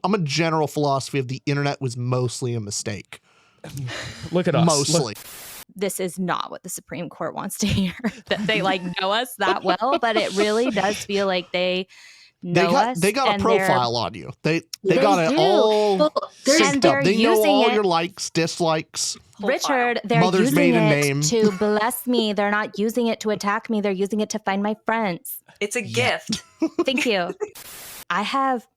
I'm a general philosophy of the internet was mostly a mistake. Look at us. Mostly. This is not what the Supreme Court wants to hear, that they like know us that well, but it really does feel like they know us. They got a profile on you. They got it do. all synced up. They know all your likes, dislikes. Richard, they're Mother's using maiden it name. to bless me. They're not using it to attack me. They're using it to find my friends. It's a gift. Thank you. I have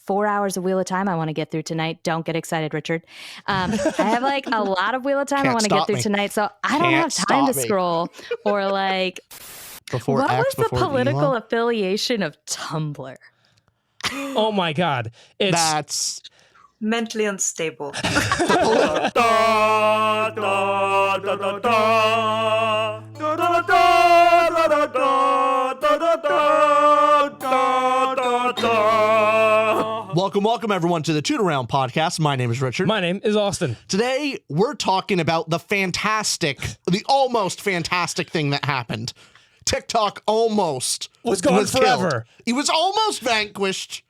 4 hours of Wheel of Time I want to get through tonight. Don't get excited, Richard. I have like a lot of Wheel of Time I want to get through tonight, so I don't have time to scroll or like. What was the political affiliation of Tumblr? Oh my God. That's mentally unstable. Welcome everyone to the Toot Around podcast. My name is Richard. My name is Austin. Today we're talking about the almost fantastic thing that happened. TikTok almost was gone forever. Killed. It was almost vanquished,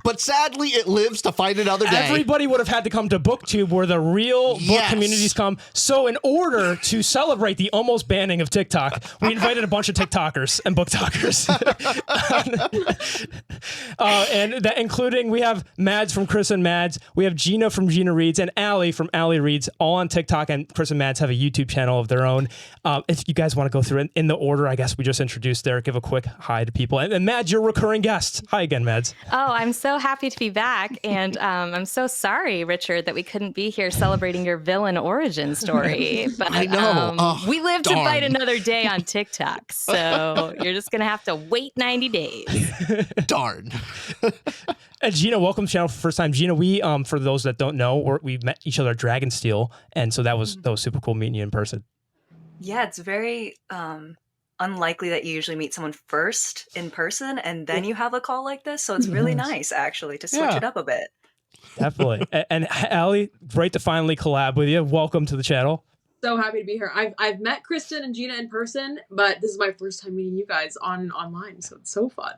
but sadly it lives to fight another day. Everybody would have had to come to BookTube where the real book communities come. So in order to celebrate the almost banning of TikTok, we invited a bunch of TikTokers and BookTokers. Including we have Mads from Chris and Mads, we have Gina from Gina Reads, and Allie from AllieReads, all on TikTok, and Chris and Mads have a YouTube channel of their own. If you guys want to go through it in the order, I guess we just introduced there, give a quick hi to people. And Mads, you're a recurring guest. Hi again, Mads. Oh, I'm so happy to be back, and I'm so sorry, Richard, that we couldn't be here celebrating your villain origin story. But I know. We live to fight another day on TikTok, so you're just gonna have to wait 90 days. Darn. And Gina, welcome to the channel for the first time. Gina, we for those that don't know, we met each other at Dragonsteel, and so that was super cool meeting you in person. Yeah, it's very unlikely that you usually meet someone first in person and then you have a call like this. So it's really nice, actually, to switch it up a bit. Definitely. And Allie, great to finally collab with you. Welcome to the channel. So happy to be here. I've met Kristen and Gina in person, but this is my first time meeting you guys online. So it's so fun.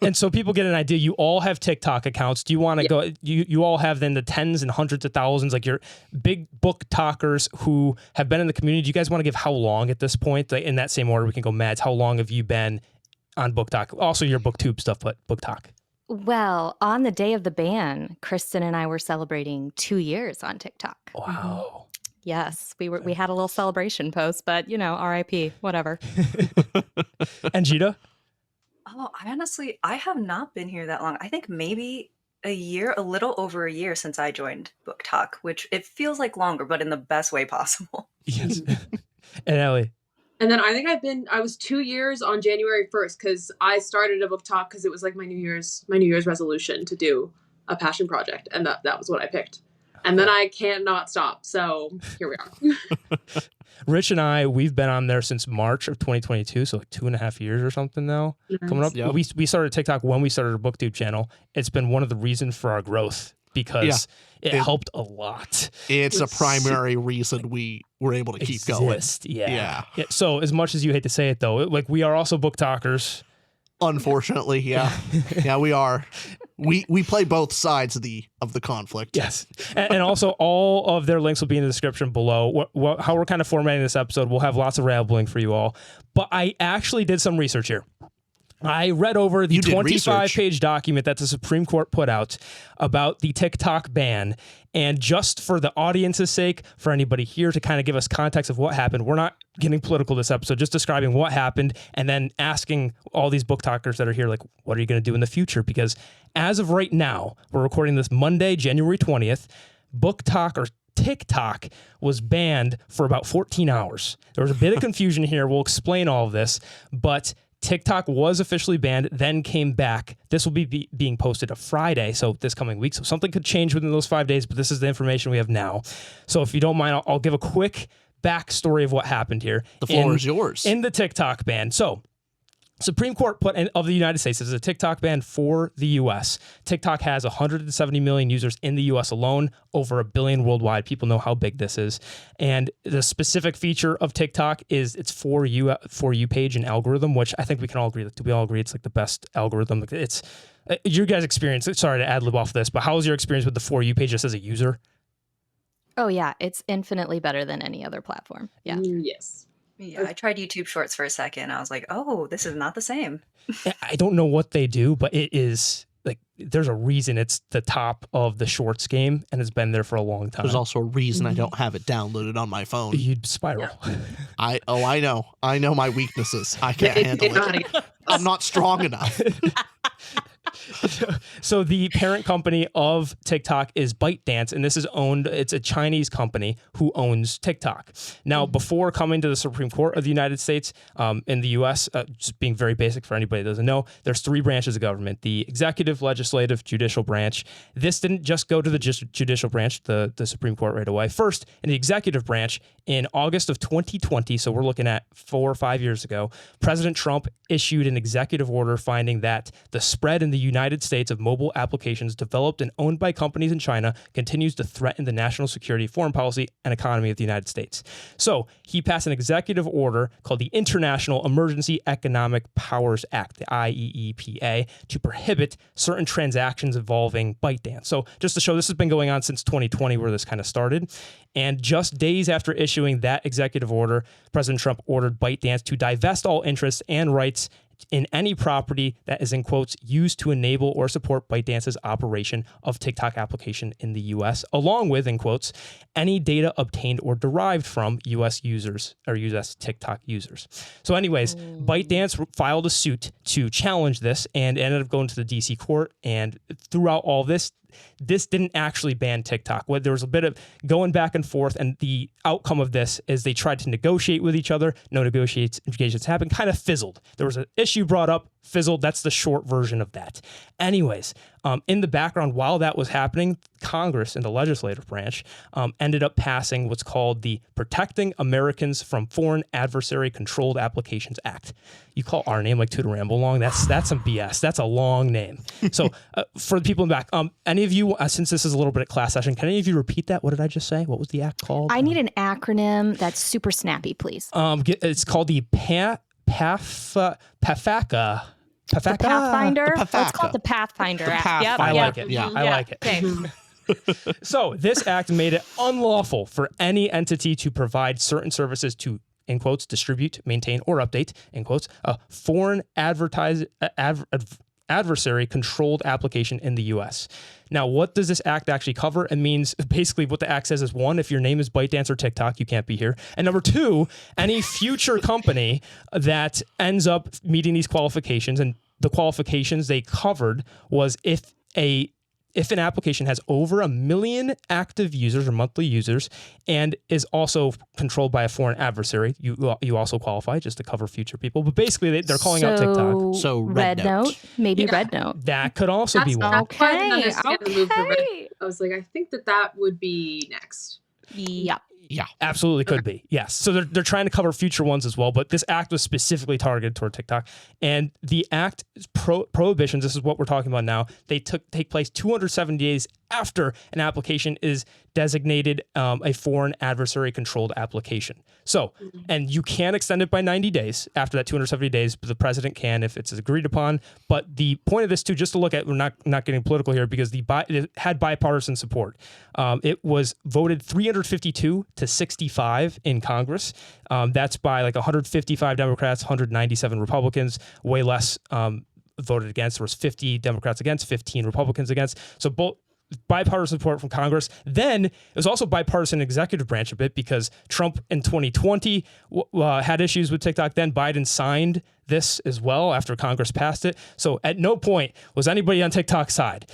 And so people get an idea. You all have TikTok accounts. Do you want to go? You all have then the tens and hundreds of thousands, like your big BookTokers who have been in the community. Do you guys want to give how long at this point? Like in that same order, we can go. Mads, how long have you been on BookTok? Also your BookTube stuff, but BookTok. Well, on the day of the ban, Kristen and I were celebrating 2 years on TikTok. Wow. Yes, we had a little celebration post, but RIP, whatever. And Gina? Oh, I have not been here that long. I think maybe a little over a year since I joined BookTok, which it feels like longer, but in the best way possible. Yes. And Ellie? And then I think I was 2 years on January 1st because I started a BookTok because it was like my New Year's resolution to do a passion project. And that was what I picked. And then I can't not stop. So here we are. Rich and I, we've been on there since March of 2022, so like 2.5 years or something now. Nice. Coming up. Yep. We started TikTok when we started our BookTube channel. It's been one of the reasons for our growth because it helped a lot. It's a primary reason we were able to keep going. Yeah. So as much as you hate to say it, though, like we are also BookTokers. Unfortunately, yeah. Yeah, we are. We play both sides of the conflict. Yes. And also all of their links will be in the description below. How we're kind of formatting this episode, we'll have lots of rambling for you all. But I actually did some research here. I read over the 25-page document that the Supreme Court put out about the TikTok ban. And just for the audience's sake, for anybody here to kind of give us context of what happened, we're not getting political this episode, just describing what happened and then asking all these BookTokers that are here, like, what are you going to do in the future? Because as of right now, we're recording this Monday, January 20th, TikTok was banned for about 14 hours. There was a bit of confusion here. We'll explain all of this, but TikTok was officially banned, then came back. This will be being posted a Friday, so this coming week. So something could change within those 5 days, but this is the information we have now. So if you don't mind, I'll give a quick backstory of what happened here. The floor is yours. In the TikTok ban. So Supreme Court of the United States, this is a TikTok ban for the U.S. TikTok has 170 million users in the U.S. alone, over 1 billion worldwide. People know how big this is. And the specific feature of TikTok is its For You page and algorithm, which I think we can all agree. Do we all agree it's like the best algorithm? It's your guys' experience. Sorry to ad lib off this, but how was your experience with the For You page just as a user? Oh, yeah. It's infinitely better than any other platform. Yeah. Yes. Yeah, I tried YouTube Shorts for a second. I was like, oh, this is not the same. I don't know what they do, but it is like there's a reason it's the top of the shorts game and it's been there for a long time. There's also a reason I don't have it downloaded on my phone. You'd spiral. I know my weaknesses. I can't handle it. I'm not strong enough. So the parent company of TikTok is ByteDance, and this is it's a Chinese company who owns TikTok. Now, before coming to the Supreme Court of the United States, in the U.S., just being very basic for anybody that doesn't know, there's 3 branches of government: the executive, legislative, judicial branch. This didn't just go to the judicial branch, the Supreme Court right away. First, in the executive branch, in August of 2020, so we're looking at 4 or 5 years ago, President Trump issued an executive order finding that the spread in the United States of mobile applications developed and owned by companies in China continues to threaten the national security, foreign policy, and economy of the United States. So he passed an executive order called the International Emergency Economic Powers Act, the IEEPA, to prohibit certain transactions involving ByteDance. So just to show, this has been going on since 2020 where this kind of started. And just days after issuing that executive order, President Trump ordered ByteDance to divest all interests and rights in any property that is, in quotes, used to enable or support ByteDance's operation of TikTok application in the U.S., along with, in quotes, any data obtained or derived from U.S. users or U.S. TikTok users. So anyways, ByteDance filed a suit to challenge this and ended up going to the D.C. court. And throughout all this didn't actually ban TikTok. There was a bit of going back and forth, and the outcome of this is they tried to negotiate with each other. No negotiations happened, kind of fizzled. There was an issue brought up, fizzled. That's the short version of that. Anyways, in the background, while that was happening, Congress in the legislative branch ended up passing what's called the Protecting Americans from Foreign Adversary Controlled Applications Act. You call our name like Tutor Ramble long. That's some BS. That's a long name. So for the people in the back, any of you, since this is a little bit of class session, can any of you repeat that? What did I just say? What was the act called? I need an acronym that's super snappy, please. It's called the PAFACA. The Pathfinder? The Let's call it the Pathfinder Act. Yep. I like it. Yeah, I like it. Okay. So this act made it unlawful for any entity to provide certain services to, in quotes, distribute, maintain, or update, in quotes, a foreign adversary controlled application in the U.S. Now, what does this act actually cover? It means basically what the act says is, 1, if your name is ByteDance or TikTok, you can't be here. And number 2, any future company that ends up meeting these qualifications, and the qualifications they covered was if an application has over 1 million active users or monthly users and is also controlled by a foreign adversary, you also qualify, just to cover future people. But basically, they're calling out TikTok. So Red Note, maybe Red Note. That could also be one. That's why I didn't understand the move to Red. I was like, I think that would be next. Yep. Yeah, absolutely could be. Yes. So they're trying to cover future ones as well, but this act was specifically targeted toward TikTok. And the act prohibitions, this is what we're talking about now, they take place 270 days after an application is designated a foreign adversary controlled application. So, and you can extend it by 90 days after that 270 days, but the president can if it's agreed upon. But the point of this too, just to look at, we're not getting political here because it had bipartisan support. It was voted 352 to 65 in Congress. That's by like 155 Democrats, 197 Republicans, way less voted against. There was 50 Democrats against, 15 Republicans against. So both bipartisan support from Congress. Then it was also bipartisan executive branch a bit because Trump in 2020 had issues with TikTok. Then Biden signed this as well after Congress passed it. So at no point was anybody on TikTok's side.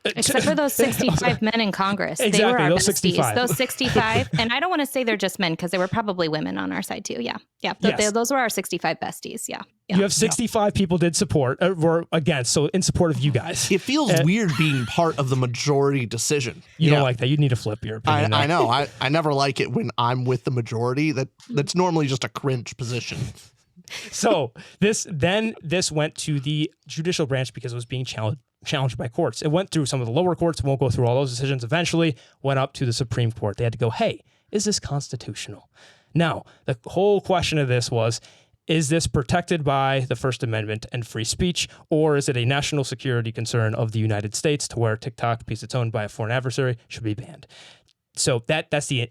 Except for those 65 men in Congress. Exactly, they were our those besties. 65. Those 65. And I don't want to say they're just men because there were probably women on our side too. Yeah. Yeah. Yes. Those were our 65 besties. Yeah. You have 65 people did support or against, so in support of you guys. It feels weird being part of the majority decision. You don't like that. You need to flip your opinion. I know. I never like it when I'm with the majority. That's normally just a cringe position. So this went to the judicial branch because it was being challenged by courts. It went through some of the lower courts. Won't go through all those decisions. Eventually went up to the Supreme Court. They had to go, hey, is this constitutional? Now, the whole question of this was, is this protected by the First Amendment and free speech, or is it a national security concern of the United States to where TikTok, because it's owned by a foreign adversary, should be banned? So that's the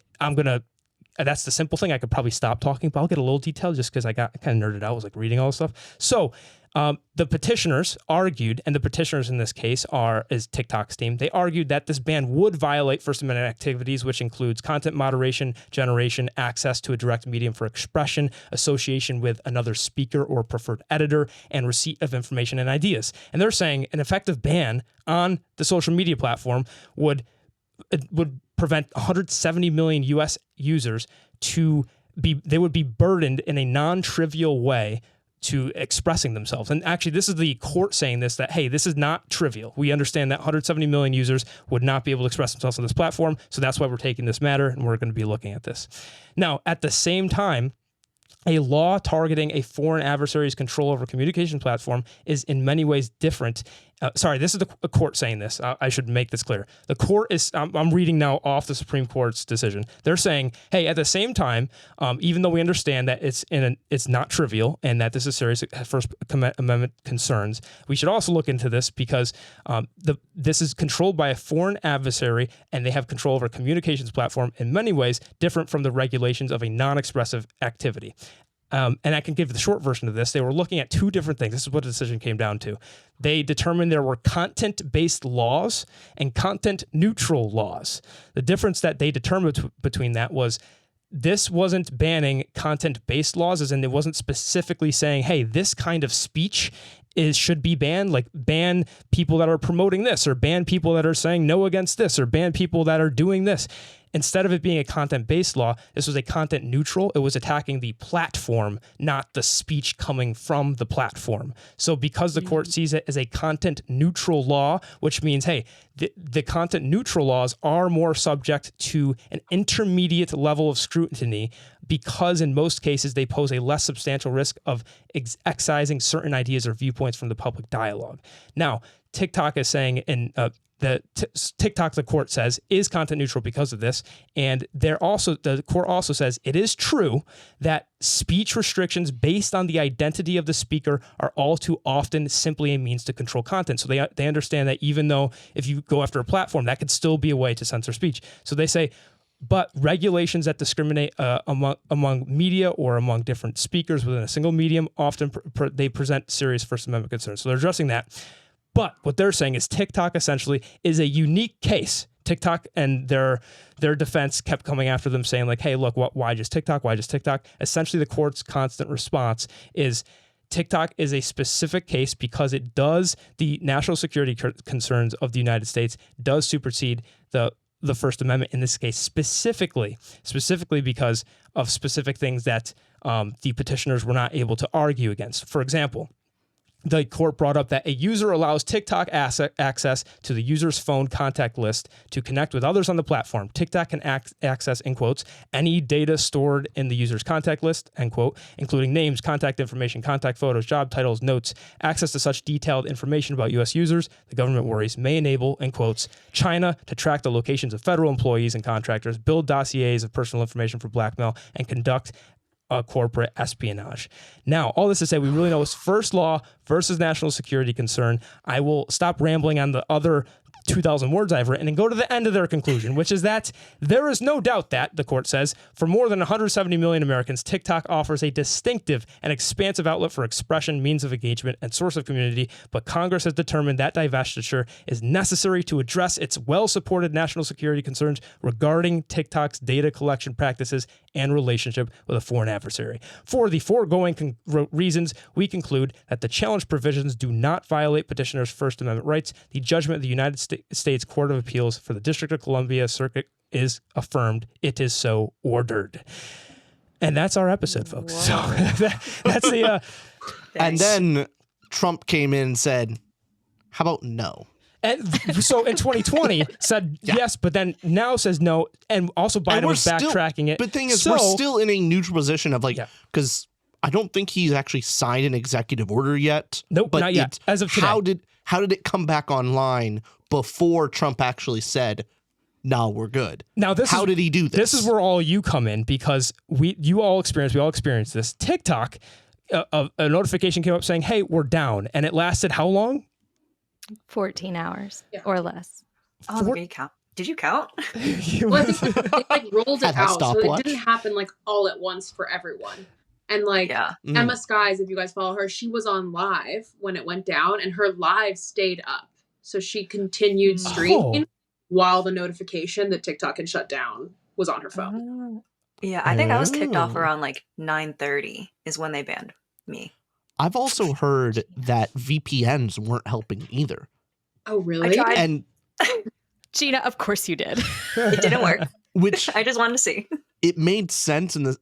simple thing. I could probably stop talking, but I'll get a little detailed just because I got kind of nerded out. I was like reading all this stuff. So the petitioners argued, and the petitioners in this case is TikTok's team. They argued that this ban would violate First Amendment activities, which includes content moderation, generation, access to a direct medium for expression, association with another speaker or preferred editor, and receipt of information and ideas. And they're saying an effective ban on the social media platform would prevent 170 million U.S. users they would be burdened in a non-trivial way to expressing themselves. And actually, this is the court saying this, that, hey, this is not trivial. We understand that 170 million users would not be able to express themselves on this platform, so that's why we're taking this matter, and we're going to be looking at this. Now, at the same time, a law targeting a foreign adversary's control over a communication platform is in many ways different. This is the court saying this. I should make this clear. The court is, I'm reading now off the Supreme Court's decision. They're saying, hey, at the same time, even though we understand that it's not trivial and that this is serious First Amendment concerns, we should also look into this because this is controlled by a foreign adversary and they have control over a communications platform in many ways different from the regulations of a non-expressive activity. And I can give the short version of this. They were looking at two different things. This is what the decision came down to. They determined there were content-based laws and content-neutral laws. The difference that they determined between that was this wasn't banning content-based laws, as in it wasn't specifically saying, hey, this kind of speech should be banned, like ban people that are promoting this, or ban people that are saying no against this, or ban people that are doing this. Instead of it being a content-based law, this was a content-neutral. It was attacking the platform, not the speech coming from the platform. So because the court sees it as a content-neutral law, which means, hey, the content-neutral laws are more subject to an intermediate level of scrutiny because in most cases they pose a less substantial risk of excising certain ideas or viewpoints from the public dialogue. Now, TikTok is saying TikTok, the court says, is content neutral because of this. And the court also says it is true that speech restrictions based on the identity of the speaker are all too often simply a means to control content. So they understand that even though if you go after a platform, that could still be a way to censor speech. So they say, but regulations that discriminate among media or among different speakers within a single medium often they present serious First Amendment concerns. So they're addressing that. But what they're saying is TikTok essentially is a unique case. TikTok and their defense kept coming after them saying like, hey, look, why just TikTok? Why just TikTok? Essentially, the court's constant response is TikTok is a specific case because the national security concerns of the United States does supersede the First Amendment in this case, specifically because of specific things that the petitioners were not able to argue against. For example, the court brought up that a user allows TikTok access to the user's phone contact list to connect with others on the platform. TikTok can access, in quotes, any data stored in the user's contact list, end quote, including names, contact information, contact photos, job titles, notes. Access to such detailed information about U.S. users, the government worries, may enable, in quotes, China to track the locations of federal employees and contractors, build dossiers of personal information for blackmail, and conduct corporate espionage. Now, all this to say, we really know it's first law versus national security concern. I will stop rambling on the other 2,000 words I've written and go to the end of their conclusion, which is that there is no doubt that, the court says, for more than 170 million Americans, TikTok offers a distinctive and expansive outlet for expression, means of engagement, and source of community, but Congress has determined that divestiture is necessary to address its well-supported national security concerns regarding TikTok's data collection practices and relationship with a foreign adversary. For the foregoing reasons, we conclude that the challenge provisions do not violate petitioners' First Amendment rights. The judgment of the United States Court of Appeals for the District of Columbia Circuit is affirmed. It is so ordered. And that's our episode, folks. So that's the... and then Trump came in and said, how about no? And so in 2020 said yes, but then now says no. And also Biden was backtracking it. But the thing is, we're still in a neutral position of like, because I don't think he's actually signed an executive order yet. Nope, but not yet. As of today. How did it come back online before Trump actually said, "No, we're good"? Now, how did he do this? This is where all you come in, because we all experienced this. TikTok, a notification came up saying, "Hey, we're down," and it lasted how long? 14 hours or less. Oh, let me count. Did you count? Well, I think they like rolled it out, so stopwatch? it didn't happen like all at once for everyone. And like Emma Skies, if you guys follow her, she was on live when it went down, and her live stayed up, so she continued streaming while the notification that TikTok had shut down was on her phone. Yeah, I think I was kicked off around like 9:30 is when they banned me. I've also heard that VPNs weren't helping either. Oh, really? I tried. And Gina, of course you did. It didn't work. Which I just wanted to see. It made sense in the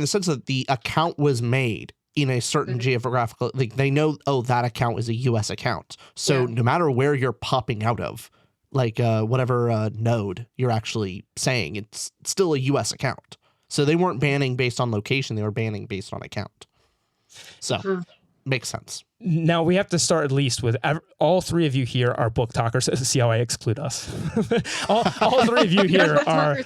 sense that the account was made in a certain geographical, like they know, that account is a US account. So no matter where you're popping out of, like whatever node you're actually saying, it's still a US account. So they weren't banning based on location, they were banning based on account. So makes sense. Now we have to start at least with all three of you here are BookTokers. See how I exclude us? all three of you here are.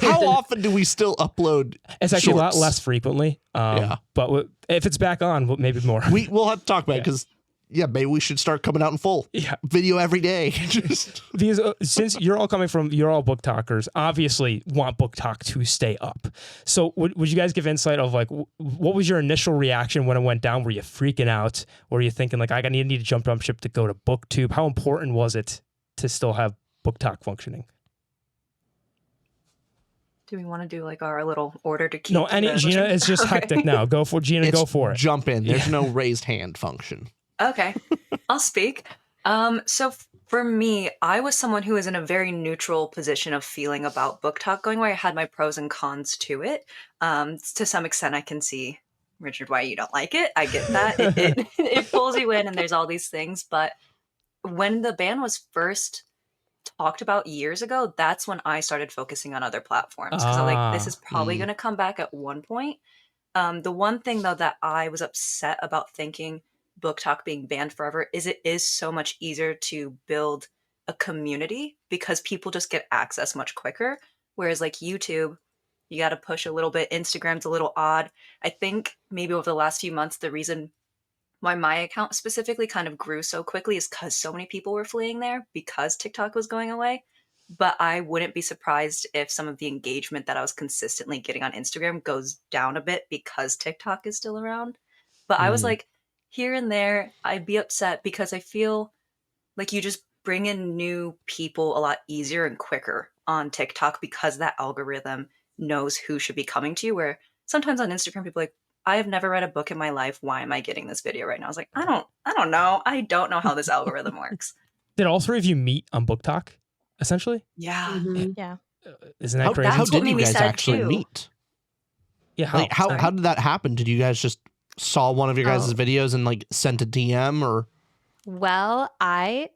How often do we still upload? It's actually shorts? a lot less frequently. But if it's back on, maybe more. We'll have to talk about it because. Yeah, maybe we should start coming out in full. Yeah. Video every day. Because since you're all BookTokers, obviously want BookTok to stay up. So would you guys give insight of like, what was your initial reaction when it went down? Were you freaking out? Or were you thinking like, I need to jump ship to go to BookTube? How important was it to still have BookTok functioning? Do we want to do like our little order to keep? No, Gina is just hectic now. Go for Gina. Go for it. Jump in. There's no raised hand function. Okay, I'll speak. So for me, I was someone who was in a very neutral position of feeling about BookTok going, where I had my pros and cons to it. To some extent, I can see, Richard, why you don't like it. I get that. It pulls you in and there's all these things. But when the ban was first talked about years ago, that's when I started focusing on other platforms. Because I'm like, this is probably going to come back at one point. The one thing, though, that I was upset about thinking BookTok being banned forever is it is so much easier to build a community because people just get access much quicker. Whereas like YouTube, you got to push a little bit. Instagram's a little odd. I think maybe over the last few months, the reason why my account specifically kind of grew so quickly is because so many people were fleeing there because TikTok was going away. But I wouldn't be surprised if some of the engagement that I was consistently getting on Instagram goes down a bit because TikTok is still around. But I was like, here and there, I'd be upset because I feel like you just bring in new people a lot easier and quicker on TikTok because that algorithm knows who should be coming to you. Where sometimes on Instagram, people are like, I have never read a book in my life. Why am I getting this video right now? I was like, I don't know. I don't know how this algorithm works. Did all three of you meet on BookTok, essentially? Yeah. Yeah. Isn't that crazy? How did you guys actually meet? Yeah. Like, how did that happen? Did you guys just saw one of your guys' videos and like sent a DM or? Well, I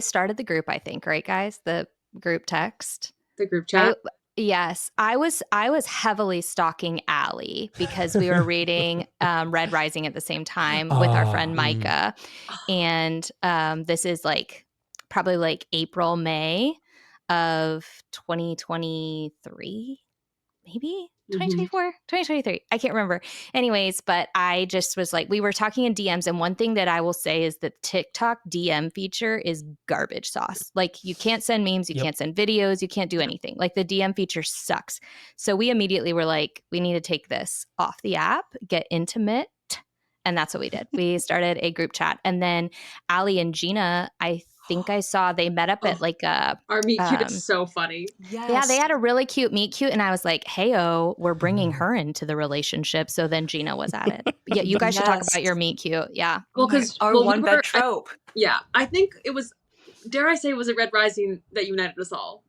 started the group, I think, right, guys? The group text. The group chat. Yes. I was heavily stalking Allie because we were reading Red Rising at the same time with our friend Micah. And this is like probably like April, May of 2023, maybe? 2024, 2023. I can't remember. Anyways, but I just was like, we were talking in DMs. And one thing that I will say is that TikTok DM feature is garbage sauce. Like you can't send memes, you can't send videos, you can't do anything. Like the DM feature sucks. So we immediately were like, we need to take this off the app, get intimate. And that's what we did. We started a group chat. And then Allie and Gina, I think I saw they met up at like a our meet cute is so funny. Yes. Yeah, they had a really cute meet cute, and I was like, "Hey, we're bringing her into the relationship." So then Gina was at it. Yeah, you guys should talk about your meet cute. Yeah, well, because our one bed trope. I think it was. Dare I say, it was a Red Rising that united us all,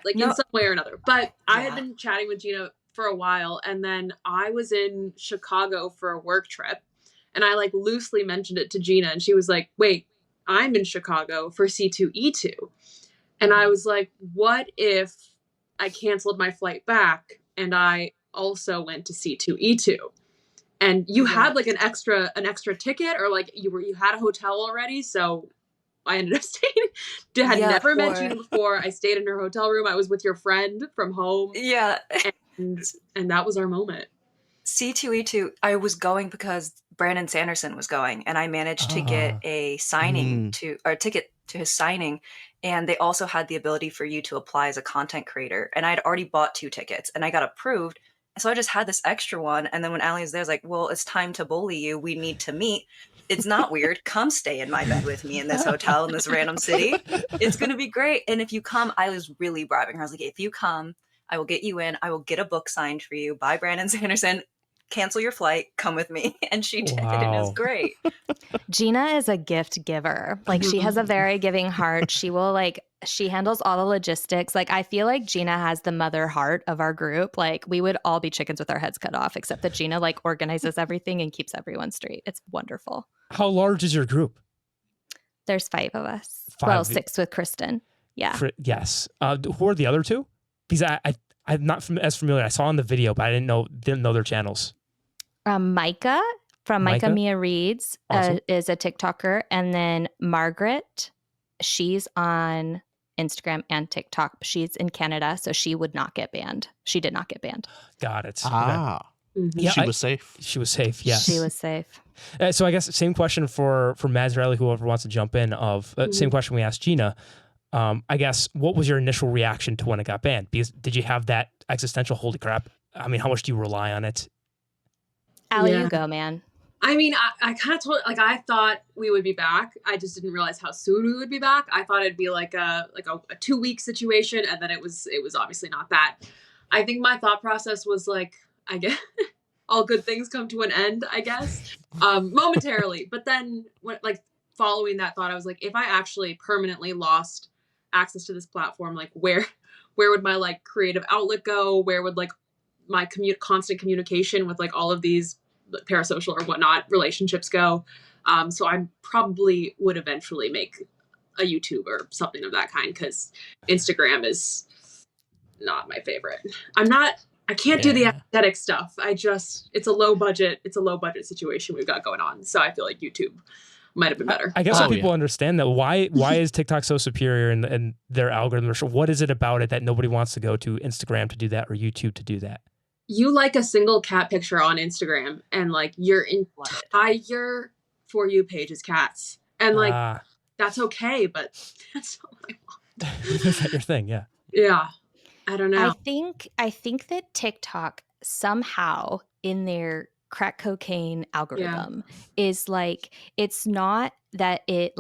in some way or another. But I had been chatting with Gina for a while, and then I was in Chicago for a work trip, and I like loosely mentioned it to Gina, and she was like, "Wait, I'm in Chicago for C2E2." And I was like, what if I canceled my flight back and I also went to C2E2? and you had like an extra ticket, or like you had a hotel already. So I ended up staying. Had never met you before. I stayed in her hotel room. I was with your friend from home. Yeah. And that was our moment. C2E2, I was going because Brandon Sanderson was going, and I managed to get a ticket to his signing. And they also had the ability for you to apply as a content creator. And I'd already bought 2 tickets and I got approved. So I just had this extra one. And then when Allie was there, I was like, well, it's time to bully you. We need to meet. It's not weird. Come stay in my bed with me in this hotel in this random city. It's going to be great. And if you come, I was really bribing her. I was like, if you come, I will get you in. I will get a book signed for you by Brandon Sanderson. Cancel your flight. Come with me. And she did. And it was great. Gina is a gift giver. Like, she has a very giving heart. She will she handles all the logistics. Like, I feel like Gina has the mother heart of our group. Like, we would all be chickens with our heads cut off, except that Gina organizes everything and keeps everyone straight. It's wonderful. How large is your group? There's 5 of us. 5 well, 6 with Kristen. Yeah. Yes. Who are the other 2? Because I'm not as familiar. I saw in the video, but I didn't know their channels. Micah from Micah Mia Reads awesome. Is a TikToker. And then Margaret, she's on Instagram and TikTok. She's in Canada, so she would not get banned. She did not get banned. Got it. Ah. Okay. Yeah, she was safe. She was safe, yes. She was safe. So I guess same question for Mads or Ellie, whoever wants to jump in. Same question we asked Gina. I guess, what was your initial reaction to when it got banned? Because did you have that existential, holy crap? I mean, how much do you rely on it? Allie, you go, man. I mean, I kind of I thought we would be back. I just didn't realize how soon we would be back. I thought it'd be like a 2-week situation, and then it was obviously not that. I think my thought process was like, I guess all good things come to an end, I guess, momentarily. But then, following that thought, I was like, if I actually permanently lost access to this platform, like where would my creative outlet go? Where would my constant communication with all of these parasocial or whatnot relationships go? So I probably would eventually make a YouTube or something of that kind, because Instagram is not my favorite. I can't do the aesthetic stuff. It's a low budget situation we've got going on. So I feel like YouTube might have been better. I guess people understand that. Why is TikTok so superior in their algorithm? What is it about it that nobody wants to go to Instagram to do that or YouTube to do that? You like a single cat picture on Instagram, and your entire For You page is cats. And that's okay, but that's not what I want. Is that your thing? Yeah. Yeah. I don't know. I think that TikTok somehow in their crack cocaine algorithm is it's not that it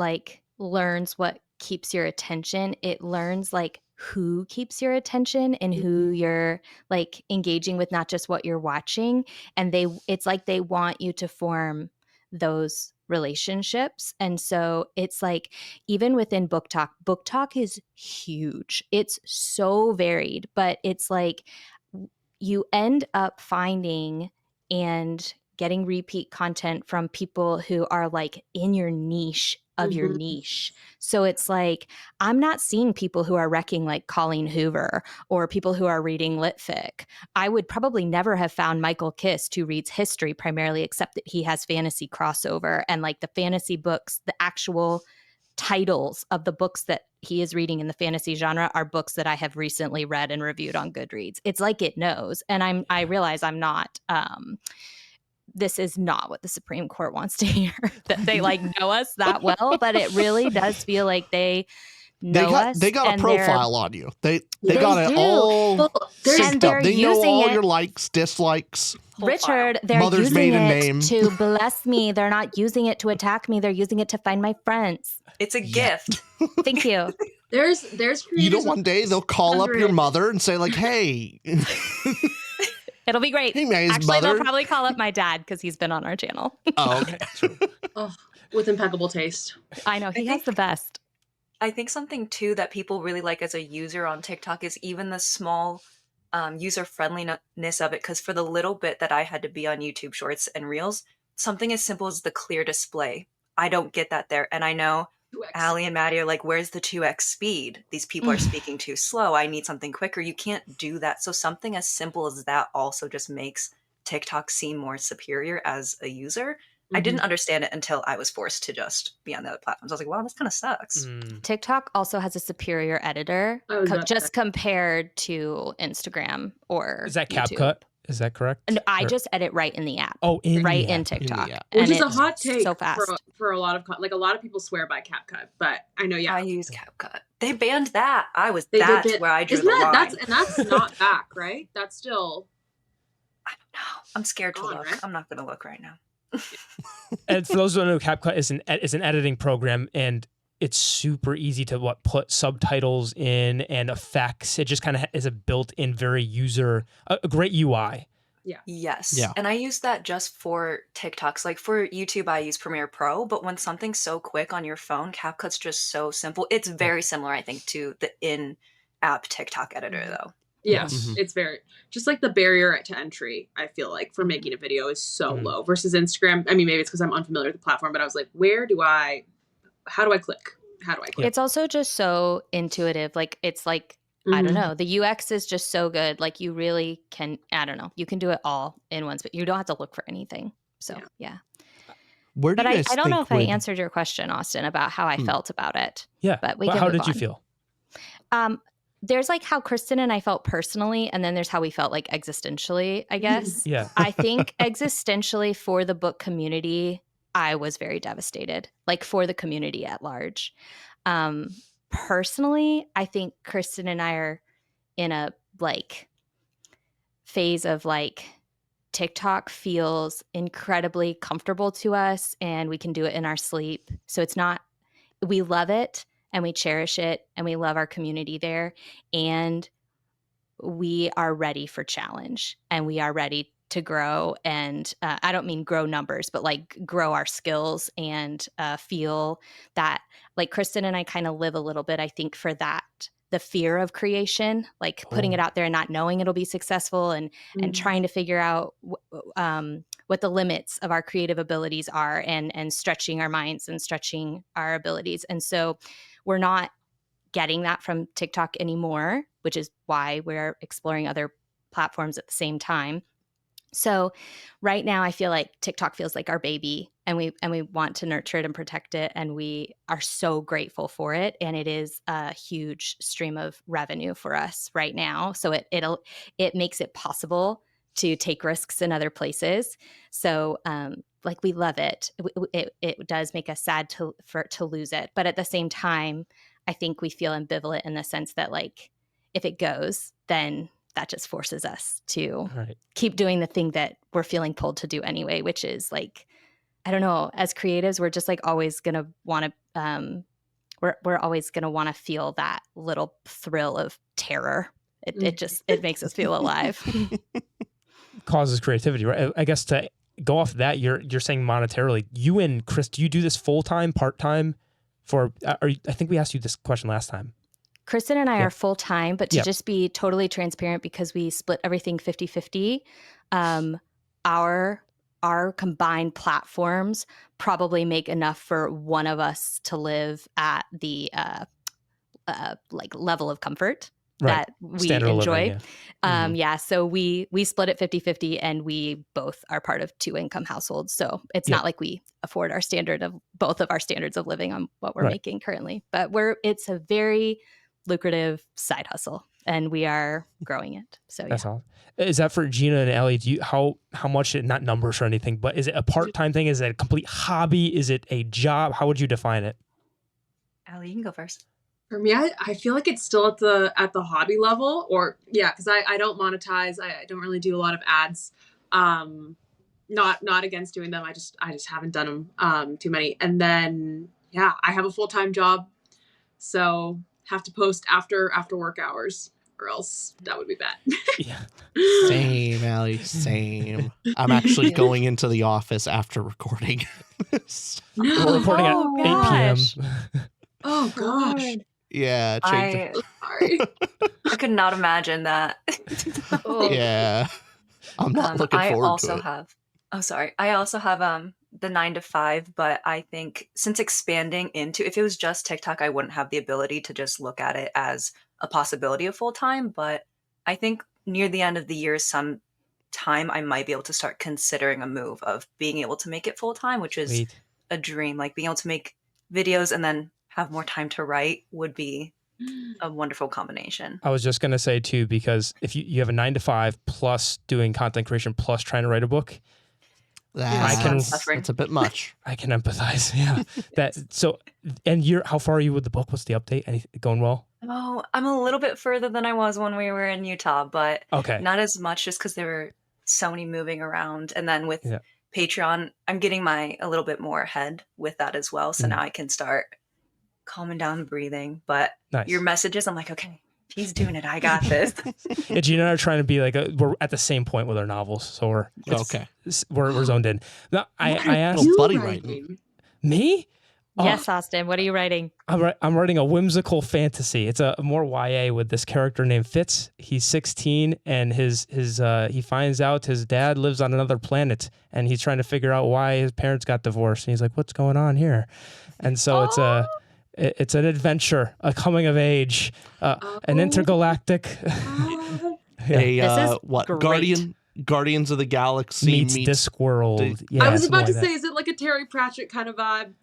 learns what keeps your attention. It learns who keeps your attention and who you're engaging with, not just what you're watching. And it's they want you to form those relationships. And so it's even within BookTok is huge. It's so varied, but it's you end up finding and getting repeat content from people who are in your niche of your niche. So it's I'm not seeing people who are wrecking Colleen Hoover or people who are reading litfic. I would probably never have found Michael Kist, who reads history primarily, except that he has fantasy crossover, and the fantasy books, the actual titles of the books that he is reading in the fantasy genre are books that I have recently read and reviewed on Goodreads. It's it knows. And I realize I'm not this is not what the Supreme Court wants to hear, that they know us that well, but it really does feel like they know us. They got a profile on you. They got it all synced up. They know all your likes, dislikes. Richard, they're mother's using maiden it name to bless me. They're not using it to attack me. They're using it to find my friends. It's a gift. Thank you. There's one day they'll call up your mother and say hey. It'll be great. Hey, actually, mother. They'll probably call up my dad because he's been on our channel. Oh, okay. With impeccable taste. I know. He has the best. I think something too that people really like as a user on TikTok is even the small user friendliness of it. Because for the little bit that I had to be on YouTube Shorts and Reels, something as simple as the clear display, I don't get that there. And I know 2x. Allie and Maddie are where's the 2x speed? These people are speaking too slow. I need something quicker. You can't do that. So something as simple as that also just makes TikTok seem more superior as a user. I didn't understand it until I was forced to just be on the other platforms. I was like, wow, this kind of sucks. TikTok also has a superior editor just compared to Instagram or Is that YouTube. CapCut? Is that correct? And I just edit right in the app. Oh, in TikTok. Which is a hot take so fast. for a lot of a lot of people swear by CapCut, but I know I use CapCut. They banned that. That's where I drew the line. That's not back, right? That's still. I don't know. I'm scared to look. Right? I'm not going to look right now. And for those who don't know, CapCut is an editing program, and it's super easy to put subtitles in and effects. It just kind of is a built-in, very a great UI. Yeah. Yes. Yeah. And I use that just for TikToks. Like for YouTube, I use Premiere Pro, but when something's so quick on your phone, CapCut's just so simple. It's very similar, I think, to the in-app TikTok editor, though. Yes, it's very just like the barrier to entry. I feel like for making a video is so low versus Instagram. I mean, maybe it's because I'm unfamiliar with the platform, but I was like, how do I click? It's also just so intuitive. Like it's like, I don't know, the UX is just so good. Like you really can, I don't know, you can do it all in once, but you don't have to look for anything. So yeah. But I don't know if I answered your question, Austin, about how I felt about it. Yeah. But how did you feel? There's like how Kristen and I felt personally, and then there's how we felt like existentially, I guess. Yeah. I think existentially for the book community, I was very devastated, like for the community at large. Personally, I think Kristen and I are in a like phase of like TikTok feels incredibly comfortable to us and we can do it in our sleep. So it's not, we love it and we cherish it and we love our community there. And we are ready for challenge and we are ready to grow. And I don't mean grow numbers, but like grow our skills and feel that like Kristen and I kind of live a little bit, I think, for that, the fear of creation, like putting it out there and not knowing it'll be successful and trying to figure out what the limits of our creative abilities are and stretching our minds and stretching our abilities. And so we're not getting that from TikTok anymore, which is why we're exploring other platforms at the same time. So right now I feel like TikTok feels like our baby and we want to nurture it and protect it. And we are so grateful for it. And it is a huge stream of revenue for us right now. So it makes it possible to take risks in other places. So like we love it. It does make us sad to lose it. But at the same time, I think we feel ambivalent in the sense that like if it goes, then that just forces us to keep doing the thing that we're feeling pulled to do anyway, which is like, I don't know, as creatives, we're just like always going to want to, we're always going to want to feel that little thrill of terror. It makes us feel alive. Causes creativity, right? I guess to go off that, you're saying monetarily, you and Chris, do you do this full-time, part-time I think we asked you this question last time. Kristen and I are full-time, but to just be totally transparent because we split everything 50-50, our combined platforms probably make enough for one of us to live at the like level of comfort that we Standard enjoy. Living, So we split it 50-50 and we both are part of 2-income households. So it's not like we afford both of our standards of living on what we're making currently, but it's a very lucrative side hustle and we are growing it. So that's all. Is that for Gina and Allie? How much, not numbers or anything, but is it a part-time thing? Is it a complete hobby? Is it a job? How would you define it? Allie, you can go first. For me, I feel like it's still at the hobby level because I don't monetize. I don't really do a lot of ads. Not against doing them. I just haven't done them too many. And then I have a full-time job. So have to post after work hours or else that would be bad. Same, Allie, same. I'm actually going into the office after recording. We're recording at 8 p.m. Oh gosh. Yeah, sorry. I could not imagine that. Yeah. I'm not looking forward to it. I also have the 9 to 5, but I think since expanding into, if it was just TikTok, I wouldn't have the ability to just look at it as a possibility of full time. But I think near the end of the year, some time, I might be able to start considering a move of being able to make it full time, which is Sweet. a dream. Like being able to make videos and then have more time to write would be a wonderful combination. I was just going to say too, because if you have a 9 to 5 plus doing content creation plus trying to write a book, That's a bit much. I can empathize. Yeah. And how far are you with the book? What's the update? Going well? Oh, I'm a little bit further than I was when we were in Utah, but okay, not as much just because there were so many moving around. And then with Patreon, I'm getting a little bit more ahead with that as well. So now I can start calming down, breathing. But your messages, I'm like, okay, he's doing it. I got this. Yeah, Gina and I are trying to be like, we're at the same point with our novels. So we're zoned in. Now, I asked buddy writing. Me? Yes, Austin. What are you writing? I'm writing a whimsical fantasy. It's a more YA with this character named Fitz. He's 16 and he finds out his dad lives on another planet and he's trying to figure out why his parents got divorced. And he's like, what's going on here? And so it's an adventure, a coming of age, an intergalactic. Guardians of the Galaxy meets Discworld. I was about to say, is it like a Terry Pratchett kind of vibe?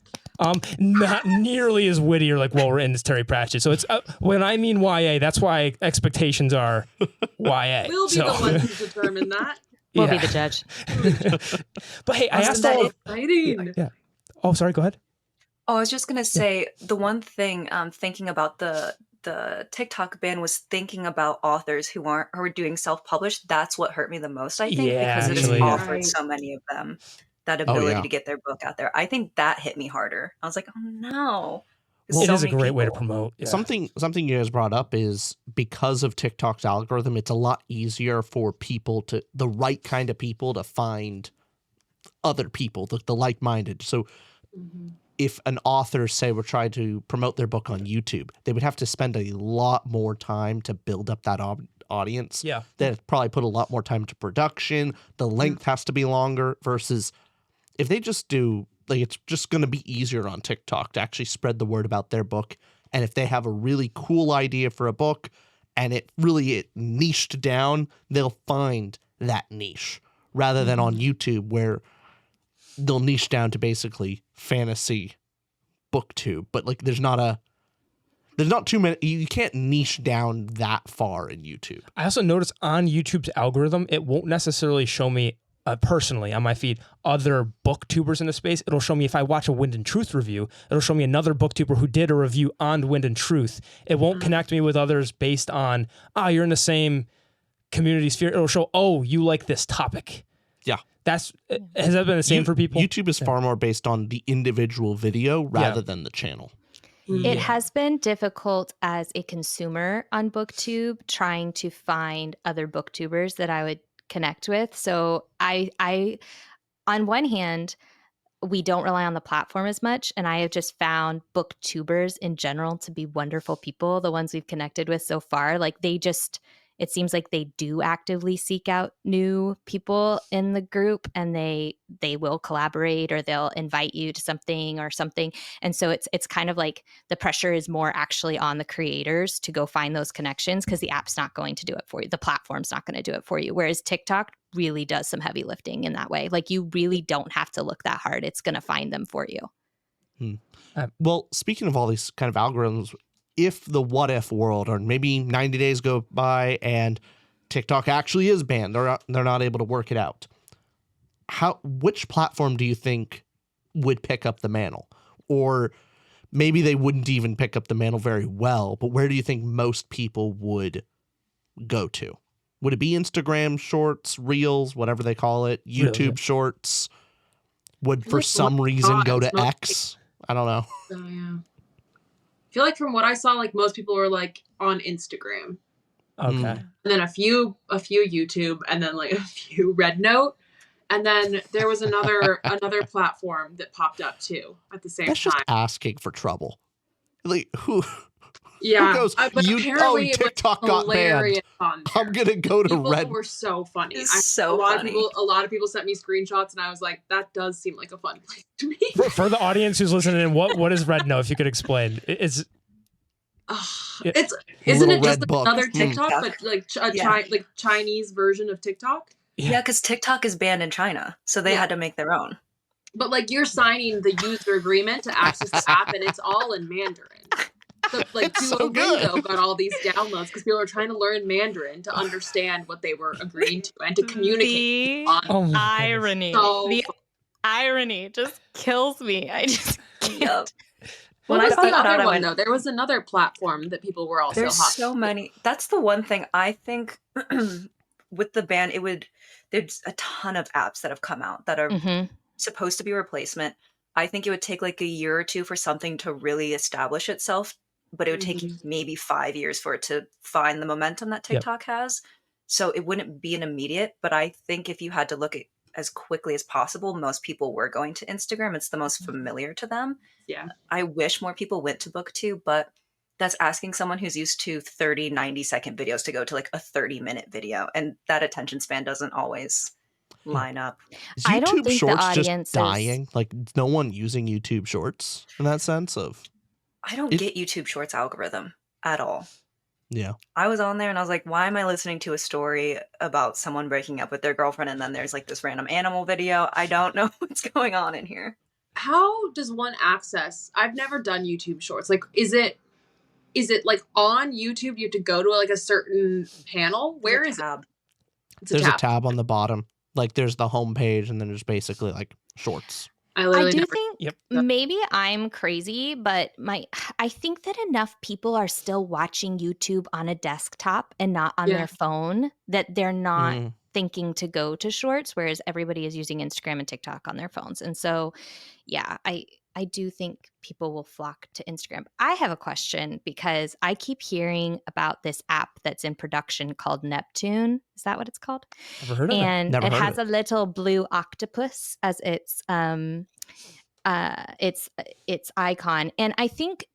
Not nearly as witty or like, well, we're in this Terry Pratchett. So it's when I mean YA, that's why expectations are YA. We'll be the ones to determine that. We'll be the judge. But hey, I asked all. Exciting. Yeah. Oh, sorry. Go ahead. Oh, I was just gonna say the one thing thinking about the TikTok ban was thinking about authors who are doing self-published. That's what hurt me the most, I think, because it has offered so many of them that ability to get their book out there. I think that hit me harder. I was like, oh no. Well, it is a great way to promote. Yeah. Something you guys brought up is because of TikTok's algorithm, it's a lot easier for the right kind of people to find other people, the like-minded. So if an author, say, were trying to promote their book on YouTube, they would have to spend a lot more time to build up that audience. Yeah. They'd probably put a lot more time to production. The length has to be longer versus if they just do, like, it's just going to be easier on TikTok to actually spread the word about their book. And if they have a really cool idea for a book and it niched down, they'll find that niche rather than on YouTube where they'll niche down to basically fantasy booktube. But like, there's not too many, you can't niche down that far in YouTube. I also noticed on YouTube's algorithm, it won't necessarily show me personally on my feed other booktubers in the space. It'll show me if I watch a Wind and Truth review, it'll show me another booktuber who did a review on Wind and Truth. It won't connect me with others based on, you're in the same community sphere. It'll show, you like this topic. Yeah. Has that been the same for people? YouTube is far more based on the individual video rather than the channel. It has been difficult as a consumer on BookTube trying to find other booktubers that I would connect with. So I on one hand, we don't rely on the platform as much, and I have just found booktubers in general to be wonderful people. The ones we've connected with so far, like it seems like they do actively seek out new people in the group, and they will collaborate or they'll invite you to something or something. And so it's kind of like the pressure is more actually on the creators to go find those connections because the app's not going to do it for you. The platform's not going to do it for you. Whereas TikTok really does some heavy lifting in that way. Like, you really don't have to look that hard. It's going to find them for you. Well, speaking of all these kind of algorithms, if the what if world, or maybe 90 days go by and TikTok actually is banned, they're not able to work it out, which platform do you think would pick up the mantle? Or maybe they wouldn't even pick up the mantle very well, but where do you think most people would go to? Would it be Instagram Shorts, Reels, whatever they call it, YouTube Shorts? Would for some reason go to X? I don't know. Yeah. I feel like from what I saw, like most people were like on Instagram. Okay. And then a few YouTube, and then like a few Red Note. And then there was another platform that popped up too at the same time. That's just asking for trouble. Like who goes, but apparently TikTok got banned. I'm gonna go to people Red. People were so funny. So funny. A lot of people sent me screenshots, and I was like, that does seem like a fun place to me. For the audience who's listening, what is Red Note? If you could explain, isn't it just like another TikTok, but like a Chinese version of TikTok? Yeah, because TikTok is banned in China, so they had to make their own. But like you're signing the user agreement to access the app, and it's all in Mandarin. So like Duolingo got all these downloads because people are trying to learn Mandarin to understand what they were agreeing to and to communicate. The irony. The irony just kills me. I just can't. When I found that one, though, there was another platform that people were also There's so many. That's the one thing I think with the ban, there's a ton of apps that have come out that are supposed to be replacement. I think it would take like a year or two for something to really establish itself, but it would take maybe 5 years for it to find the momentum that TikTok has. So it wouldn't be an immediate, but I think if you had to look at as quickly as possible, most people were going to Instagram. It's the most familiar to them. Yeah. I wish more people went to BookTube, but that's asking someone who's used to 30, 90-second videos to go to like a 30-minute video. And that attention span doesn't always line up. Is YouTube I don't think Shorts the audience just dying? Like, no one using YouTube Shorts in that sense of? I don't get YouTube Shorts algorithm at all. Yeah. I was on there and I was like, why am I listening to a story about someone breaking up with their girlfriend and then there's like this random animal video? I don't know what's going on in here. How does one access? I've never done YouTube Shorts. Like, is it like on YouTube you have to go to like a certain panel? Where is it? There's a tab on the bottom. Like there's the home page and then there's basically like shorts. I do think maybe I'm crazy, but I think that enough people are still watching YouTube on a desktop and not on their phone that they're not thinking to go to shorts, whereas everybody is using Instagram and TikTok on their phones. And so, yeah, I do think people will flock to Instagram. I have a question because I keep hearing about this app that's in production called Neptune. Is that what it's called? Never heard of it. And it has a little blue octopus as its icon. And I think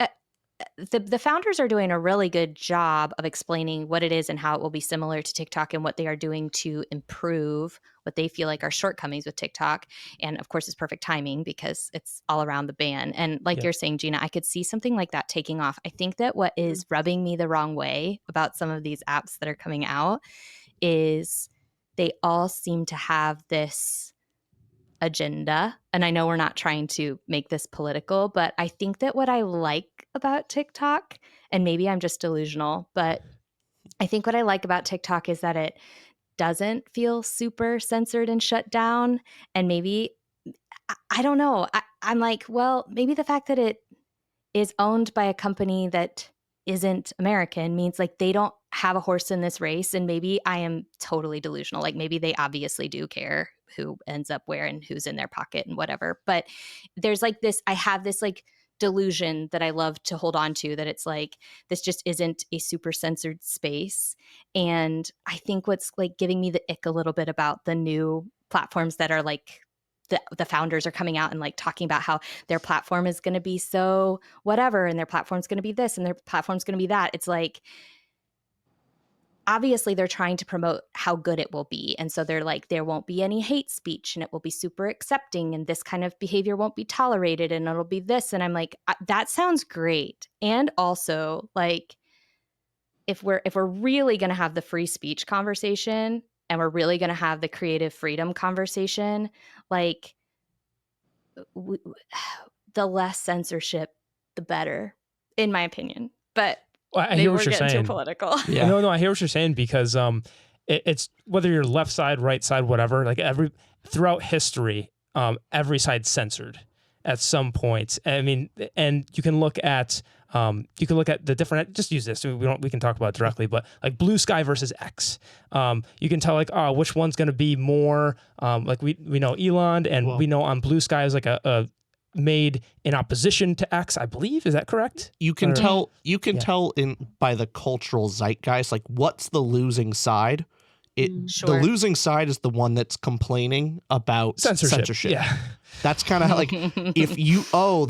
the founders are doing a really good job of explaining what it is and how it will be similar to TikTok and what they are doing to improve what they feel like are shortcomings with TikTok. And of course, it's perfect timing because it's all around the ban. And like you're saying, Gina, I could see something like that taking off. I think that what is rubbing me the wrong way about some of these apps that are coming out is they all seem to have this agenda. And I know we're not trying to make this political, but I think that what I like about TikTok, and maybe I'm just delusional, but I think what I like about TikTok is that it doesn't feel super censored and shut down. And maybe, I don't know, I'm like, well, maybe the fact that it is owned by a company that isn't American means like they don't have a horse in this race. And maybe I am totally delusional. Like maybe they obviously do care who ends up where and who's in their pocket and whatever. But there's like this, I have this like delusion that I love to hold on to, that it's like, this just isn't a super censored space. And I think what's like giving me the ick a little bit about the new platforms that are like, the founders are coming out and like talking about how their platform is going to be so whatever, and their platform's going to be this, and their platform's going to be that. It's like, obviously they're trying to promote how good it will be. And so they're like, there won't be any hate speech and it will be super accepting and this kind of behavior won't be tolerated and it'll be this. And I'm like, that sounds great. And also like, if we're really going to have the free speech conversation and we're really going to have the creative freedom conversation, like the less censorship, the better, in my opinion. But I hear what you're saying. Too political. Yeah. No, I hear what you're saying because it's whether you're left side, right side, whatever. Like throughout history, every side's censored at some point. I mean, and you can look at the different. Just use this. We can talk about it directly, but like Blue Sky versus X. You can tell like which one's going to be more. Like we know Elon, and we know on Blue Sky is like a made in opposition to X, I believe. Is that correct? You can tell by the cultural zeitgeist, like what's the losing side? The losing side is the one that's complaining about censorship. Yeah. That's kind of like if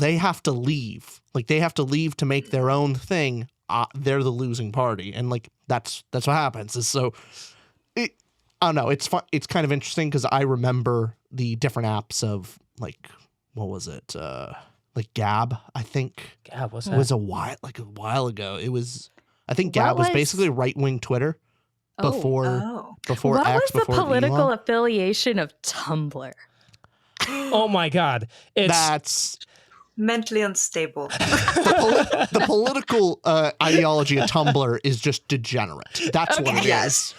they have to leave. Like they have to leave to make their own thing. They're the losing party. And like that's what happens. And so I don't know. It's fun. It's kind of interesting because I remember the different apps of like, what was it? Like Gab, I think. Gab, what's that? It was a while ago. It was, I think Gab was basically right-wing Twitter before before what X, was before the political Elon. affiliation of Tumblr? Oh my God. That's Mentally unstable. the political ideology of Tumblr is just degenerate. That's what it Yes. is.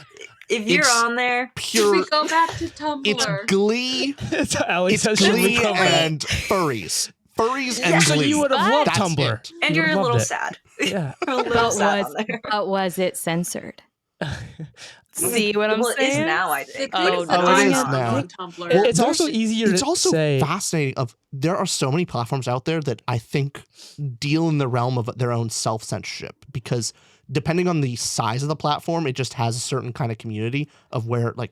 If you're It's on there, Pure. We go back to Tumblr. It's Glee. Allie It's says she would Glee come and furries. Furries and So Glee. you would have loved That's Tumblr. it. and You you're would've a little loved it. sad. Yeah. You're a little sad on there. But was it censored? See what I'm Well, it is saying? now, I think. Oh, But it is on now. Tumblr. Well, It's also there's- easier It's to also say. fascinating. There are so many platforms out there that I think deal in the realm of their own self-censorship, because depending on the size of the platform, it just has a certain kind of community of where like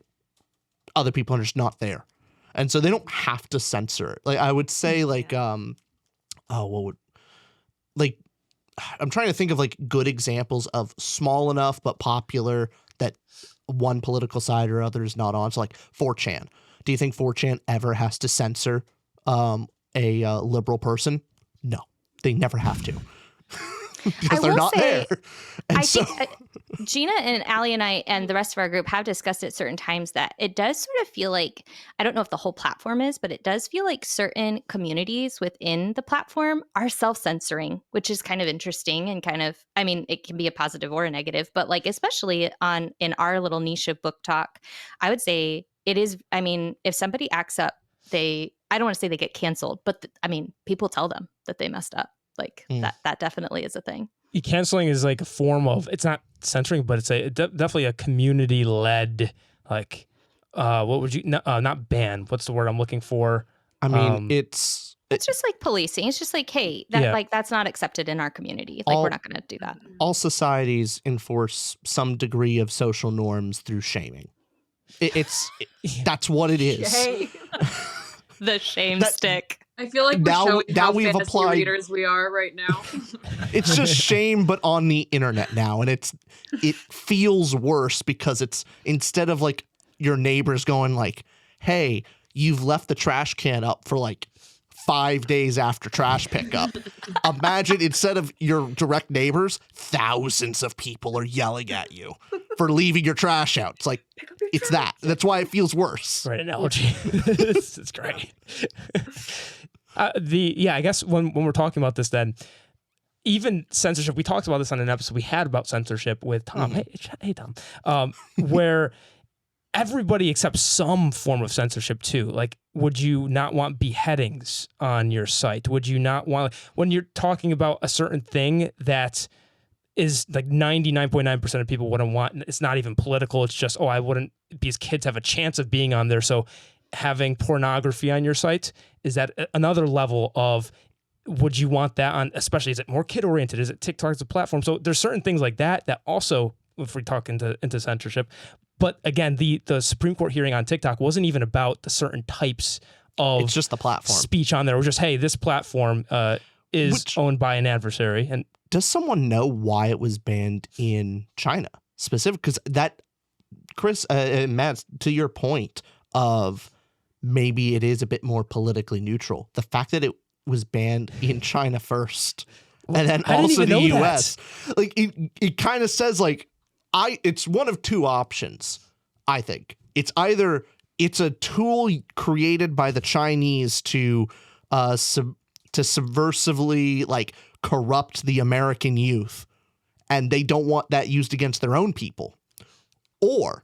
other people are just not there, and so they don't have to censor it. Like I would say, like I'm trying to think of like good examples of small enough but popular that one political side or other is not on. So like 4chan. Do you think 4chan ever has to censor a liberal person? No, they never have to. Because they're will not say, there. And I so think Gina and Allie and I and the rest of our group have discussed at certain times that it does sort of feel like, I don't know if the whole platform is, but it does feel like certain communities within the platform are self-censoring, which is kind of interesting and kind of, I mean, it can be a positive or a negative, but like especially in our little niche of book talk, I would say it is, I mean, if somebody acts up, I don't want to say they get canceled, but I mean, people tell them that they messed up. Like that definitely is a thing. Canceling is like a form of, it's not censoring, but it's definitely a community led, like, what would you, not ban, what's the word I'm looking for? I mean, it's just like policing. It's just like, hey, like that's not accepted in our community. Like we're not going to do that. All societies enforce some degree of social norms through shaming. That's what it is. Yay. The shame stick. I feel like we're Now showing how we've fantasy applied- readers we are right now. It's just shame, but on the internet now, and it feels worse because it's instead of like your neighbors going like, "Hey, you've left the trash can up for like 5 days after trash pickup." Imagine instead of your direct neighbors, thousands of people are yelling at you for leaving your trash out. It's like it's that. That's why it feels worse. Right analogy. It's great. I guess when we're talking about this, then even censorship, we talked about this on an episode we had about censorship with Tom. Hey, Tom, where everybody accepts some form of censorship too. Like, would you not want beheadings on your site? Would you not want, when you're talking about a certain thing that is like 99.9% of people wouldn't want, it's not even political. It's just, I wouldn't, these kids have a chance of being on there. So having pornography on your site, is that another level of, would you want that on, especially, is it more kid oriented? Is it TikTok as a platform? So there's certain things like that also, if we talk into censorship, but again, the Supreme Court hearing on TikTok wasn't even about the certain types of It's just the platform speech on there. It was just, hey, this platform is owned by an adversary. And does someone know why it was banned in China specific? Because that, Chris and Matt, to your point of maybe it is a bit more politically neutral. The fact that it was banned in China first, and then also the US, like it kind of says like it's one of two options. I think it's either it's a tool created by the Chinese to subversively like corrupt the American youth, and they don't want that used against their own people, or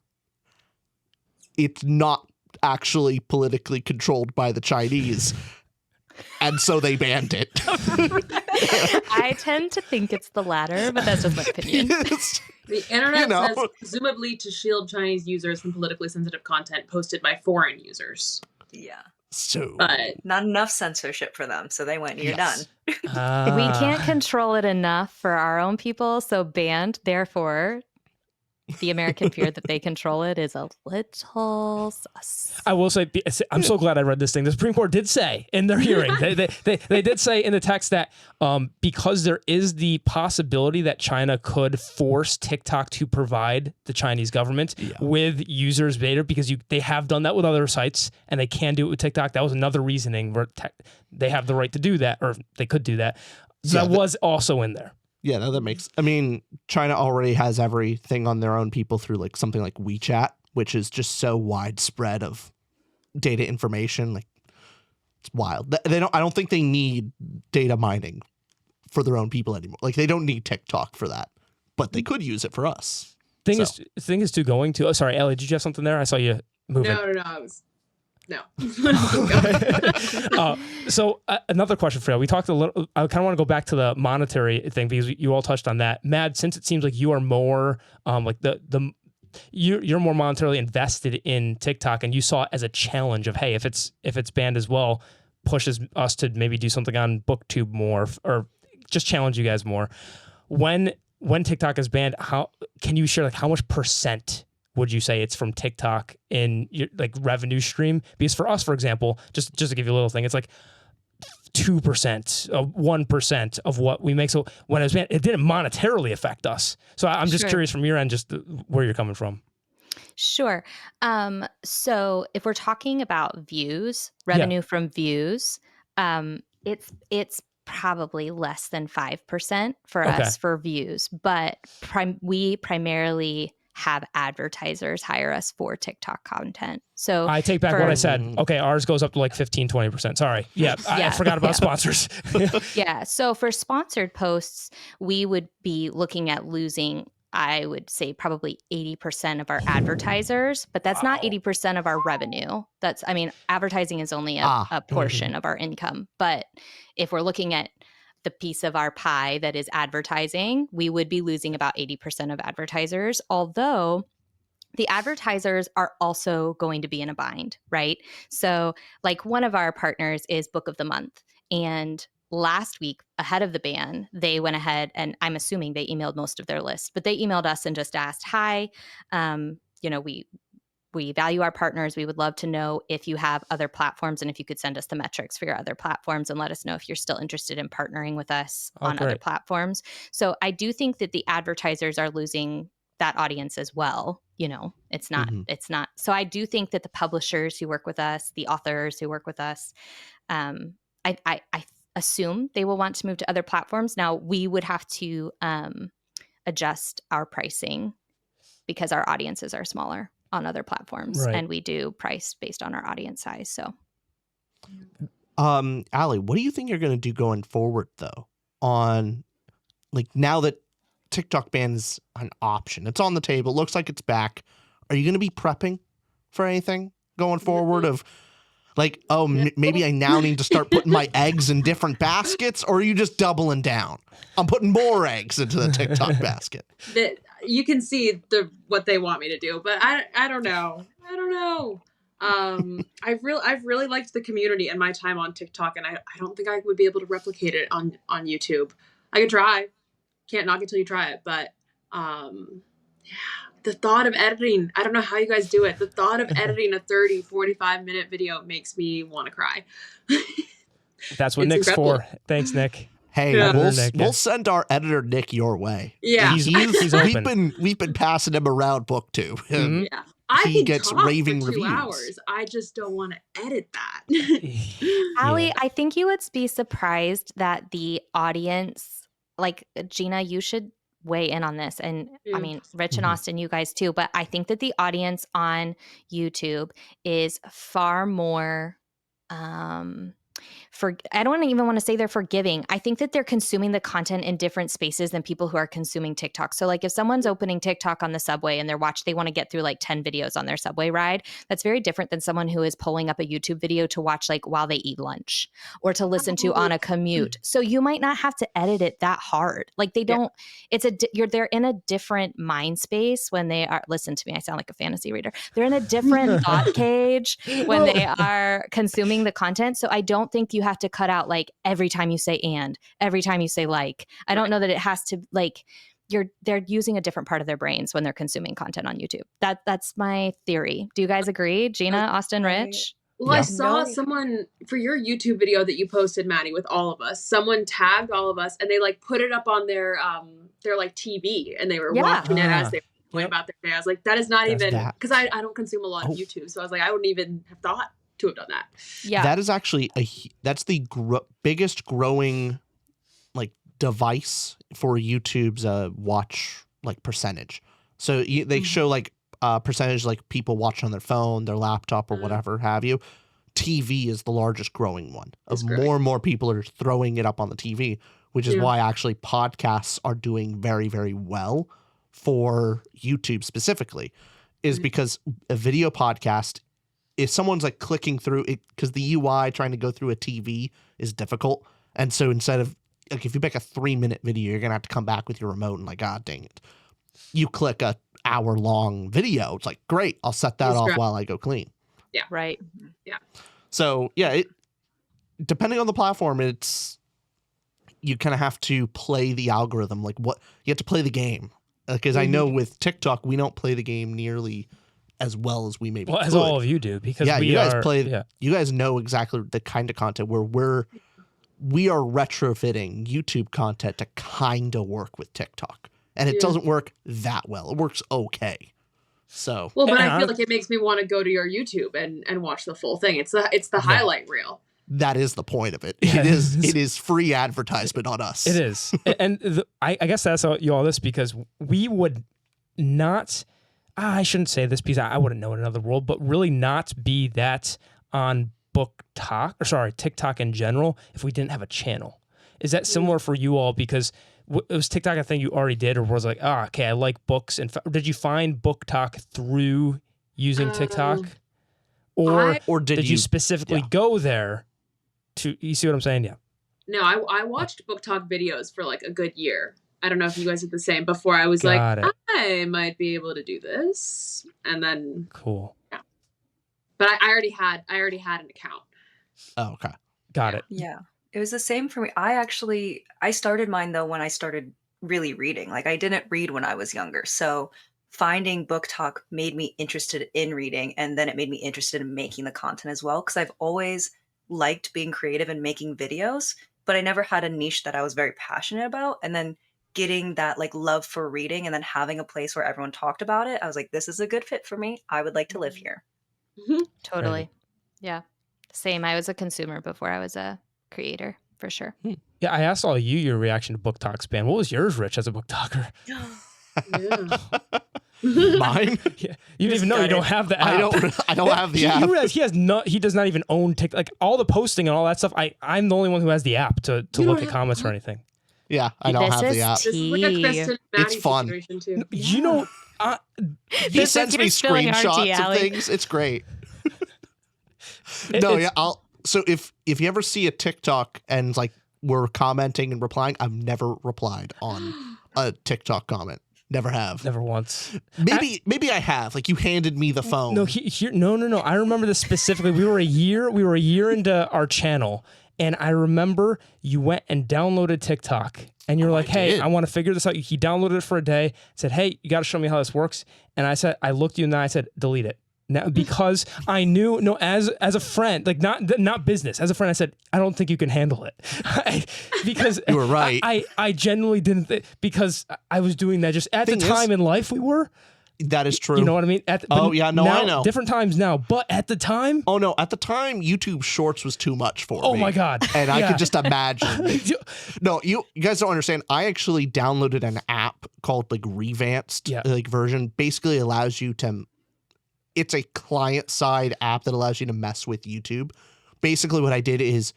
it's not actually politically controlled by the Chinese, and so they banned it. I tend to think it's the latter, but that's just my opinion. The internet says presumably to shield Chinese users from politically sensitive content posted by foreign users. Yeah. So not enough censorship for them, so they went, you're done. We can't control it enough for our own people, so banned. Therefore, the American fear that they control it is a little sus. I will say, I'm so glad I read this thing. The Supreme Court did say in their hearing, they did say in the text that because there is the possibility that China could force TikTok to provide the Chinese government with users' data, because they have done that with other sites and they can do it with TikTok. That was another reasoning where they have the right to do that, or they could do that. So that was also in there. Yeah, no, that makes. I mean, China already has everything on their own people through like something like WeChat, which is just so widespread of data information. Like, it's wild. I don't think they need data mining for their own people anymore. Like, they don't need TikTok for that, but they could use it for us. Thing is too going to. Oh, sorry, Allie, did you have something there? I saw you moving. No. So another question for you. We talked a little. I kind of want to go back to the monetary thing because you all touched on that. Mad, since it seems like you are more like you're more monetarily invested in TikTok, and you saw it as a challenge of, hey, if it's banned as well, pushes us to maybe do something on BookTube more, or just challenge you guys more. When TikTok is banned, how can you share, like, how much percent would you say it's from TikTok in your, like, revenue stream? Because for us, for example, just to give you a little thing, it's like 2%, 1% of what we make. So when it was banned, it didn't monetarily affect us. So I'm just curious from your end, just where you're coming from. Sure. So if we're talking about views, revenue from views, it's probably less than 5% for us for views, but we primarily have advertisers hire us for TikTok content. So I take back what I said. Okay, ours goes up to like 15-20%. Sorry. Yeah, I forgot about sponsors. Yeah. So for sponsored posts, we would be looking at losing, I would say, probably 80% of our advertisers, but that's not 80% of our revenue. Advertising is only a portion of our income. But if we're looking at the piece of our pie that is advertising, we would be losing about 80% of advertisers, although the advertisers are also going to be in a bind, right? So like, one of our partners is Book of the Month, and last week, ahead of the ban, they went ahead, and I'm assuming they emailed most of their list, but they emailed us and just asked, hi, we value our partners. We would love to know if you have other platforms and if you could send us the metrics for your other platforms and let us know if you're still interested in partnering with us on other platforms. So I do think that the advertisers are losing that audience as well. It's not. So I do think that the publishers who work with us, the authors who work with us, I assume they will want to move to other platforms. Now, we would have to adjust our pricing because our audiences are smaller on other platforms, and we do price based on our audience size. So, Allie, what do you think you're going to do going forward, though, on, like, now that TikTok ban is an option, it's on the table, it looks like it's back. Are you going to be prepping for anything going forward of, like, maybe I now need to start putting my eggs in different baskets, or are you just doubling down? I'm putting more eggs into the TikTok basket. You can see what they want me to do, but I don't know. I've really liked the community and my time on TikTok, and I don't think I would be able to replicate it on YouTube. I could try. Can't knock it till you try it, but the thought of editing, I don't know how you guys do it. The thought of editing a 30, 45-minute video makes me want to cry. That's what Nick's incredible. For. Thanks, Nick. Hey, we'll send our editor Nick your way. Yeah, he's open. We've been passing him around BookTube. Mm-hmm. Yeah, he gets raving for 2 hours. I just don't want to edit that. Allie, I think you would be surprised that the audience, like, Gina, you should weigh in on this, and I mean, Rich and Austin, you guys too, but I think that the audience on YouTube is far more I don't even want to say they're forgiving. I think that they're consuming the content in different spaces than people who are consuming TikTok. So like, if someone's opening TikTok on the subway and they want to get through like 10 videos on their subway ride, that's very different than someone who is pulling up a YouTube video to watch like while they eat lunch or to listen to on a commute. So you might not have to edit it that hard. Like, they don't, they're in a different mind space when they are, listen to me, I sound like a fantasy reader. They're in a different thought cage when they are consuming the content. So I don't think you have to cut out like every time you say and, every time you say like. I don't know that it has to, like, they're using a different part of their brains when they're consuming content on YouTube. That's my theory. Do you guys agree? Gina, Austin, Rich? Well, I saw someone for your YouTube video that you posted, Maddie, with all of us. Someone tagged all of us and they like put it up on their like TV, and they were watching it as they were going about their day. I was like, that is not even, because I don't consume a lot of YouTube, so I was like, I wouldn't even have thought to have done that. Yeah, that is actually that's the biggest growing like device for YouTube's watch like percentage. So they show like percentage like people watch on their phone, their laptop, or whatever have you, TV is the largest growing one. More and more people are throwing it up on the TV, which is why actually podcasts are doing very, very well for YouTube specifically, is because a video podcast, if someone's like clicking through it, because the UI trying to go through a TV is difficult. And so instead of, like, if you make a 3-minute video, you're going to have to come back with your remote and like, God dang it. You click a hour-long video. It's like, great, I'll set that off while I go clean. Yeah. Right. Yeah. So, yeah, depending on the platform, you kind of have to play the algorithm. Like, you have to play the game. Because I know with TikTok, we don't play the game nearly as well as we maybe could. As all of you do, because you guys know exactly the kind of content where we are retrofitting YouTube content to kind of work with TikTok. And it doesn't work that well. It works okay. So but I feel like it makes me want to go to your YouTube and watch the full thing. It's the highlight reel. That is the point of it. Yeah, it is free advertisement on us. It is. And I guess that's all this, because we would not, I shouldn't say this because I wouldn't know in another world, but really not be that on TikTok in general if we didn't have a channel. Is that similar for you all? Because was TikTok a thing you already did, or was like, okay, I like books? And did you find BookTok through using TikTok? Or did you specifically go there to, you see what I'm saying? Yeah. No, I watched BookTok videos for like a good year. I don't know if you guys did the same before. I was I might be able to do this. And then cool. Yeah. But I already had an account. Oh, okay. Got it. Yeah. It was the same for me. I started mine though when I started really reading. Like, I didn't read when I was younger. So finding BookTok made me interested in reading, and then it made me interested in making the content as well, because I've always liked being creative and making videos, but I never had a niche that I was very passionate about. And then getting that like love for reading and then having a place where everyone talked about it, I was like, this is a good fit for me. I would like to live here. Totally. Right. Yeah. Same. I was a consumer before I was a creator, for sure. Yeah, I asked all of you your reaction to BookTok's ban. What was yours, Rich, as a BookToker? Mine? Yeah. You didn't even know you don't have the app. I don't have the app. You realize he does not even own TikTok. Like, all the posting and all that stuff, I'm the only one who has the app to look at comments or anything. Yeah, I don't have the app. This is like a Kristen It's Maddie fun. situation too. You know, he sends me screenshots of things. It's great. So if you ever see a TikTok and like we're commenting and replying, I've never replied on a TikTok comment. Never have. Never once. Maybe I have. Like, you handed me the phone. No, no. I remember this specifically. We were a year into our channel, and I remember you went and downloaded TikTok, and you're like, "Hey, I want to figure this out." He downloaded it for a day. Said, "Hey, you got to show me how this works." And I looked at you, and I said, "Delete it." Now, because I knew, as a friend, like not business, as a friend, I said, I don't think you can handle it. Because you were right. I genuinely didn't, because I was doing that just at the time in life we were. That is true. You know what I mean? I know. Different times now, but at the time. Oh no, at the time, YouTube Shorts was too much for me. Oh my God. And I could just imagine. No, you guys don't understand. I actually downloaded an app called like Revanced version. Basically allows you to, it's a client-side app that allows you to mess with YouTube. Basically, what I did is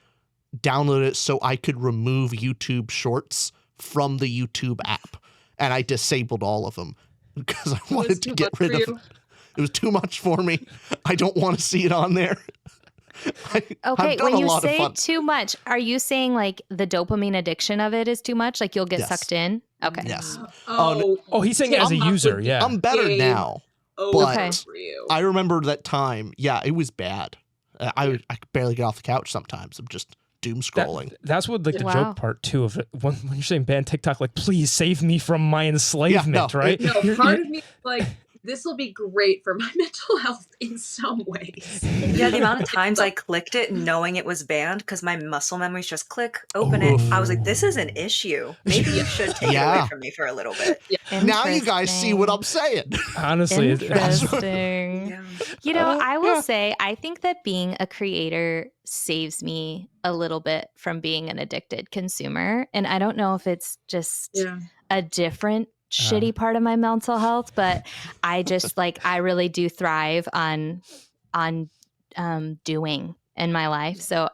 download it so I could remove YouTube Shorts from the YouTube app. And I disabled all of them because I wanted to get rid of it. It was too much for me. I don't want to see it on there. Okay, when you say too much, are you saying like the dopamine addiction of it is too much? Like you'll get sucked in? Okay. Yes. Oh, he's saying it as a user. Yeah. I'm better now. But I remember that time. Yeah, it was bad. I could barely get off the couch sometimes. I'm just doom scrolling. That's what like the joke part too of it. When you're saying ban TikTok, like, please save me from my enslavement, right? No, part of me like, this will be great for my mental health in some ways. Yeah, the amount of times I clicked it knowing it was banned because my muscle memories just open it. I was like, this is an issue. Maybe you should take it away from me for a little bit. Yeah. Now you guys see what I'm saying. Honestly. Interesting. You know, I will say, I think that being a creator saves me a little bit from being an addicted consumer. And I don't know if it's just a different shitty part of my mental health, but I just like, I really do thrive on doing in my life. So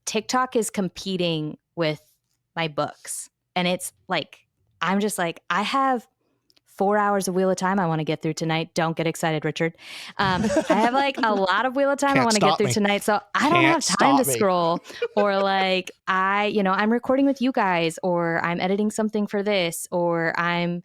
TikTok is competing with my books, and it's like, I'm just like, I have 4 hours of Wheel of Time I want to get through tonight. Don't get excited, Richard. I have like a lot of Wheel of Time I want to get through tonight. So I don't have time to scroll, or like I'm recording with you guys, or I'm editing something for this, or I'm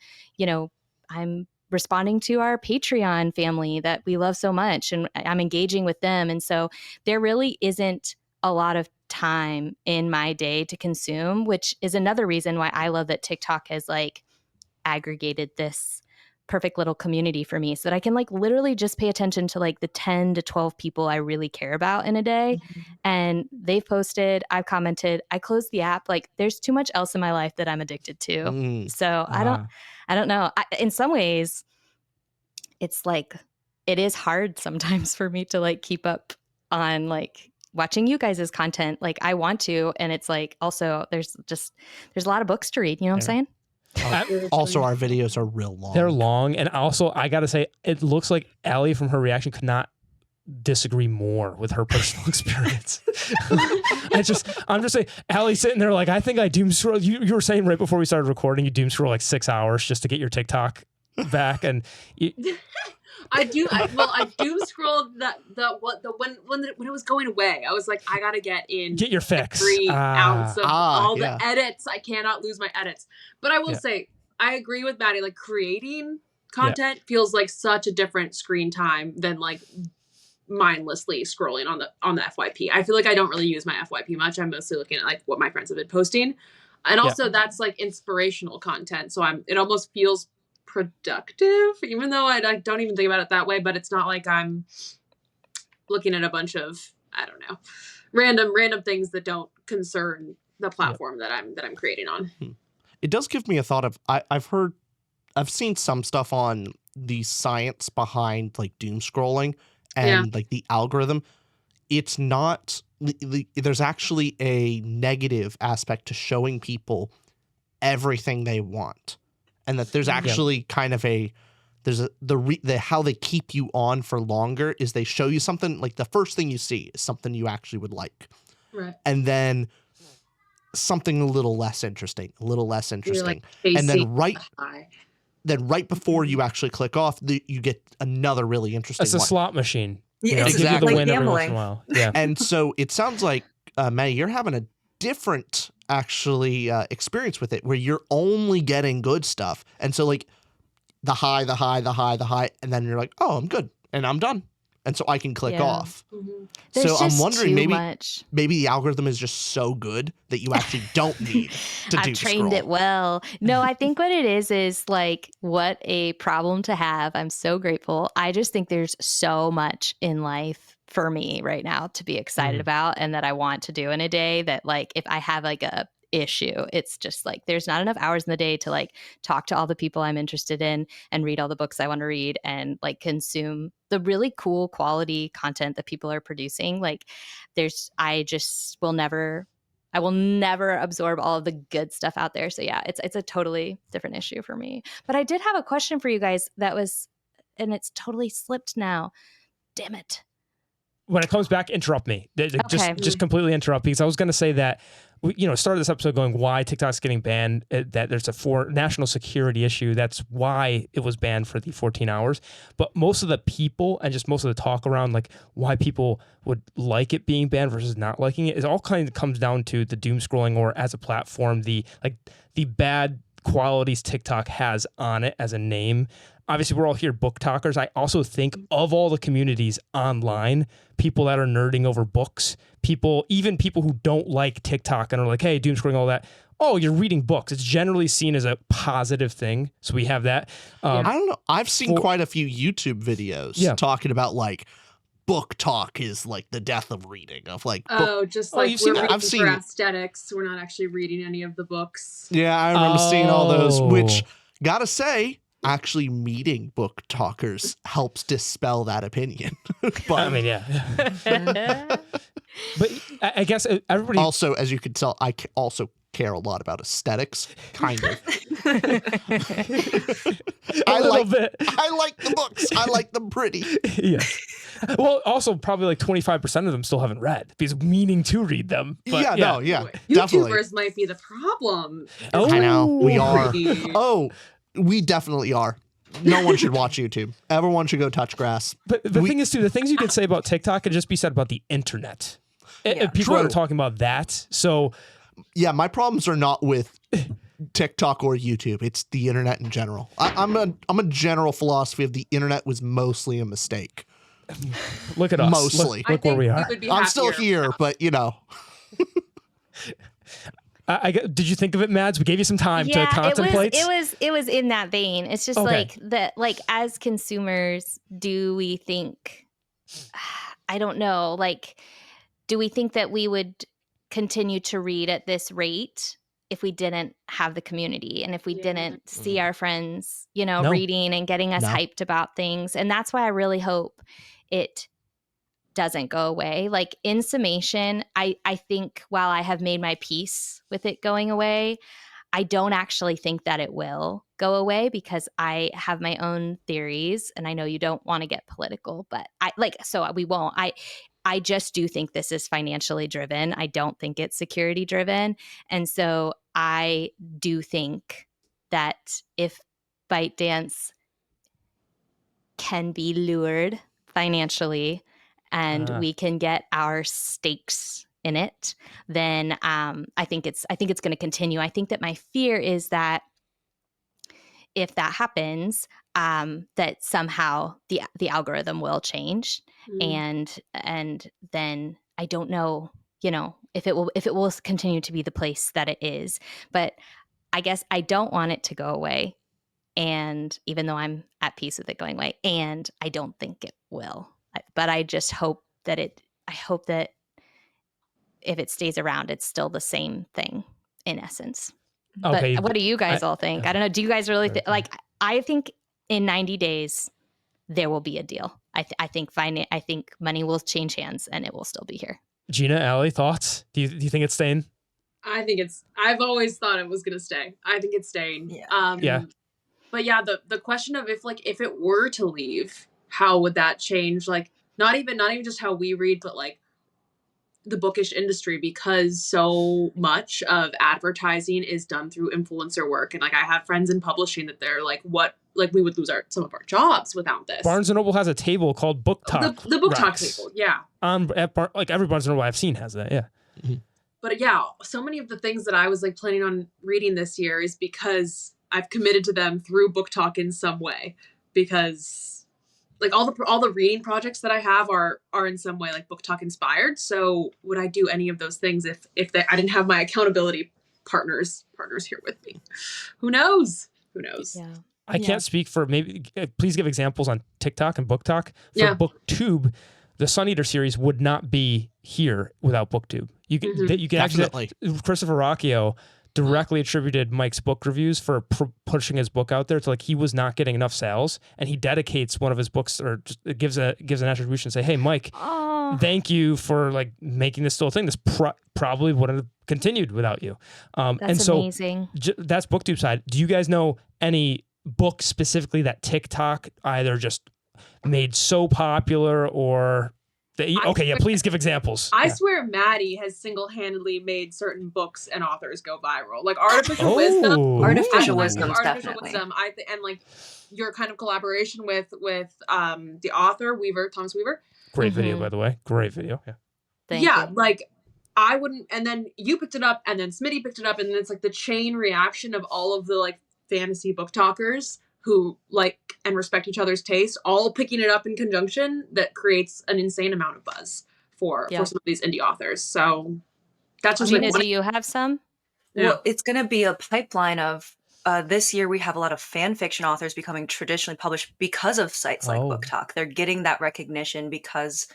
responding to our Patreon family that we love so much, and I'm engaging with them. And so there really isn't a lot of time in my day to consume, which is another reason why I love that TikTok has like aggregated this perfect little community for me, so that I can like literally just pay attention to like the 10 to 12 people I really care about in a day. And they've posted, I've commented, I closed the app. Like there's too much else in my life that I'm addicted to. So I don't know. In some ways, it's like, it is hard sometimes for me to like keep up on like watching you guys' content. Like I want to, and it's like, also there's a lot of books to read. You know what I'm saying? Also, our videos are real long. They're long. And also, I got to say, it looks like Allie from her reaction could not disagree more with her personal experience. I'm just saying, Allie sitting there like, I think I doom scroll. You were saying right before we started recording, you doom scroll like 6 hours just to get your TikTok back. And I doom scrolled when it was going away. I was like, I gotta get your fix. Every ounce of all the edits. I cannot lose my edits. But I will say, I agree with Maddie. Like creating content feels like such a different screen time than like mindlessly scrolling on the FYP. I feel like I don't really use my FYP much. I'm mostly looking at like what my friends have been posting, and also that's like inspirational content. So it almost feels productive, even though I don't even think about it that way. But it's not like I'm looking at a bunch of, I don't know, random things that don't concern the platform that I'm creating on. It does give me a thought of, I've seen some stuff on the science behind like doom scrolling and like the algorithm. It's not, there's actually a negative aspect to showing people everything they want. And that there's actually kind of how they keep you on for longer is they show you something, like the first thing you see is something you actually would like. Right. And then something a little less interesting. Like and then right before you actually click off, you get another really interesting It's a one. Slot machine. Yeah, it's exactly. Give you the win every once in a while. Yeah. And so it sounds like, Maddie, you're having a different actually experience with it, where you're only getting good stuff. And so like the high, and then you're like, oh, I'm good. And I'm done. And so I can click off. Mm-hmm. So I'm wondering, maybe the algorithm is just so good that you actually don't need to I've trained it well. No, I think what it is like, what a problem to have. I'm so grateful. I just think there's so much in life for me right now to be excited about, and that I want to do in a day, that like, if I have like a issue, it's just like there's not enough hours in the day to like talk to all the people I'm interested in and read all the books I want to read and like consume the really cool quality content that people are producing. Like I will never absorb all of the good stuff out there. So yeah, it's a totally different issue for me. But I did have a question for you guys and it's totally slipped now. Damn it. When it comes back, interrupt me. Just completely interrupt, because I was going to say that started this episode going why TikTok's getting banned, that there's a national security issue. That's why it was banned for the 14 hours. But most of the people and just most of the talk around like why people would like it being banned versus not liking it, all kind of comes down to the doom scrolling, or as a platform, the bad qualities TikTok has on it as a name. Obviously, we're all here BookTokers. I also think of all the communities online, people that are nerding over books, even people who don't like TikTok and are like, hey, doom scrolling, all that. Oh, you're reading books. It's generally seen as a positive thing. So we have that. I don't know. I've seen quite a few YouTube videos talking about like book talk is like the death of reading. Of like, we're reading for aesthetics. We're not actually reading any of the books. Yeah, I remember seeing all those. Which, gotta say, actually meeting BookTokers helps dispel that opinion. But, I mean, yeah. But I guess everybody also, as you can tell, I also care a lot about aesthetics, kind of. A little bit. I like the books. I like them pretty. Yeah. Well, also probably like 25% of them still haven't read because meaning to read them. But definitely. YouTubers might be the problem. Oh, I know we are. Oh, we definitely are. No one should watch YouTube. Everyone should go touch grass. But the thing is, too, the things you can say about TikTok can just be said about the internet. People are talking about that. So, yeah, my problems are not with TikTok or YouTube. It's the internet in general. I'm a general philosophy of the internet was mostly a mistake. Look at us. Mostly. Look where we are. I'm still here, but you know. Did you think of it, Mads? We gave you some time to contemplate. It was in that vein. It's just like that. Like as consumers, do we think? I don't know. Like, do we think that we would continue to read at this rate if we didn't have the community and if we didn't see our friends, reading and getting us hyped about things? And that's why I really hope it doesn't go away. Like in summation, I think while I have made my peace with it going away, I don't actually think that it will go away because I have my own theories, and I know you don't want to get political, but we won't. I just do think this is financially driven. I don't think it's security driven. And so I do think that if ByteDance can be lured financially and we can get our stakes in it, then I think it's going to continue. I think that my fear is that if that happens, that somehow the algorithm will change, and then I don't know, if it will continue to be the place that it is. But I guess I don't want it to go away, and even though I'm at peace with it going away, and I don't think it will. But I just hope that I hope that if it stays around, it's still the same thing in essence. Okay. But what do you guys all think? I don't know. Do you guys really think? Like, I think in 90 days there will be a deal. I think money will change hands and it will still be here. Gina, Allie, thoughts? Do you think it's staying? I've always thought it was going to stay. I think it's staying. Yeah. But yeah, the question of if it were to leave, how would that change? Like, not even just how we read, but like the bookish industry, because so much of advertising is done through influencer work. And like, I have friends in publishing that they're like, we would lose some of our jobs without this. Barnes & Noble has a table called BookTok. The BookTok table, yeah. Like every Barnes & Noble I've seen has that, yeah. Mm-hmm. But yeah, so many of the things that I was like planning on reading this year is because I've committed to them through BookTok in some way, because like all the reading projects that I have are in some way like BookTok inspired. So would I do any of those things if I didn't have my accountability partners here with me? Who knows? Yeah. I can't speak for maybe. Please give examples on TikTok and BookTok. For BookTube, the Sun Eater series would not be here without BookTube. You can Definitely. actually Christopher Rocchio directly attributed Mike's book reviews for pushing his book out there to like he was not getting enough sales, and he dedicates one of his books or just gives an attribution and say, "Hey, Mike, thank you for like making this still a thing. This probably wouldn't have continued without you." That's amazing. That's BookTube side. Do you guys know any books specifically that TikTok either just made so popular or? Please give examples. I swear Maddie has single-handedly made certain books and authors go viral. Like Artificial Wisdom. Artificial Wisdom, and like your kind of collaboration with the author, Thomas Weaver. Great video, by the way. Great video. Yeah. Thank you. Like I wouldn't, and then you picked it up, and then Smitty picked it up, and then it's like the chain reaction of all of the like fantasy BookTokers who like and respect each other's taste, all picking it up in conjunction, that creates an insane amount of buzz for some of these indie authors. So that's just Gina, do you have some? Well, it's going to be a pipeline of this year. We have a lot of fan fiction authors becoming traditionally published because of sites like BookTok. They're getting that recognition because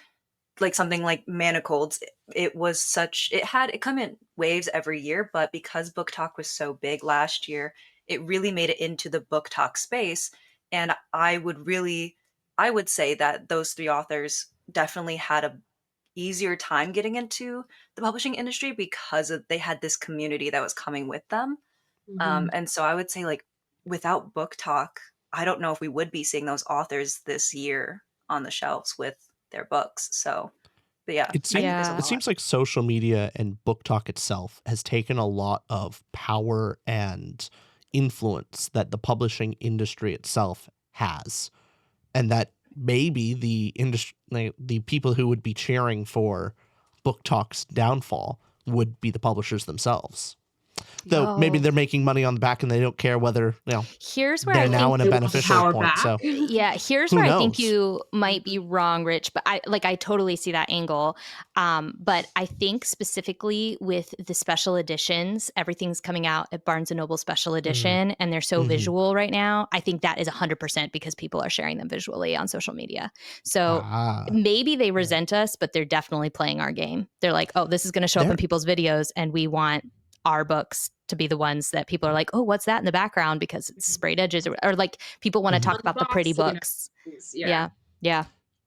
like something like Manacled, it come in waves every year, but because BookTok was so big last year, it really made it into the BookTok space. And I would say that those three authors definitely had easier time getting into the publishing industry because they had this community that was coming with them. And so I would say, like, without Book Talk, I don't know if we would be seeing those authors this year on the shelves with their books. So, but yeah, it seems like social media and Book Talk itself has taken a lot of power and influence that the publishing industry itself has, and that maybe the industry, the people who would be cheering for Book Talk's downfall would be the publishers themselves. Though maybe they're making money on the back and they don't care whether, here's where they're I now think in a beneficial point. So here's where I think you might be wrong, Rich, but I totally see that angle. But I think specifically with the special editions, everything's coming out at Barnes & Noble special edition, and they're so visual right now. I think that is 100% because people are sharing them visually on social media. So maybe they resent us, but they're definitely playing our game. They're like, oh, this is going to show up in people's videos, and we want our books to be the ones that people are like, oh, what's that in the background? Because it's sprayed edges, or like people want to talk about the pretty books. Yeah.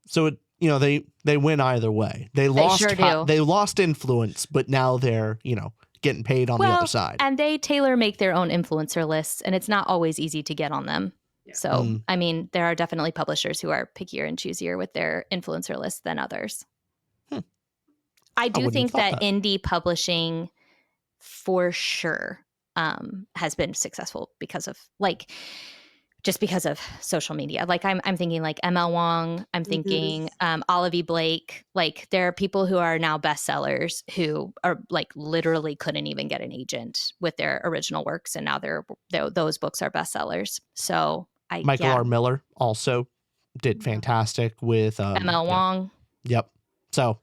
So they win either way. They lost they lost influence, but now they're getting paid on the other side. And they make their own influencer lists, and it's not always easy to get on them. Yeah. So I mean, there are definitely publishers who are pickier and choosier with their influencer lists than others. I do think that indie publishing, for sure, has been successful because of because of social media. Like I'm thinking like ML Wong, I'm thinking Olivia Blake. Like there are people who are now bestsellers who are like literally couldn't even get an agent with their original works, and now those books are bestsellers. So Michael R. Miller also did fantastic with ML Wong. Yep. So,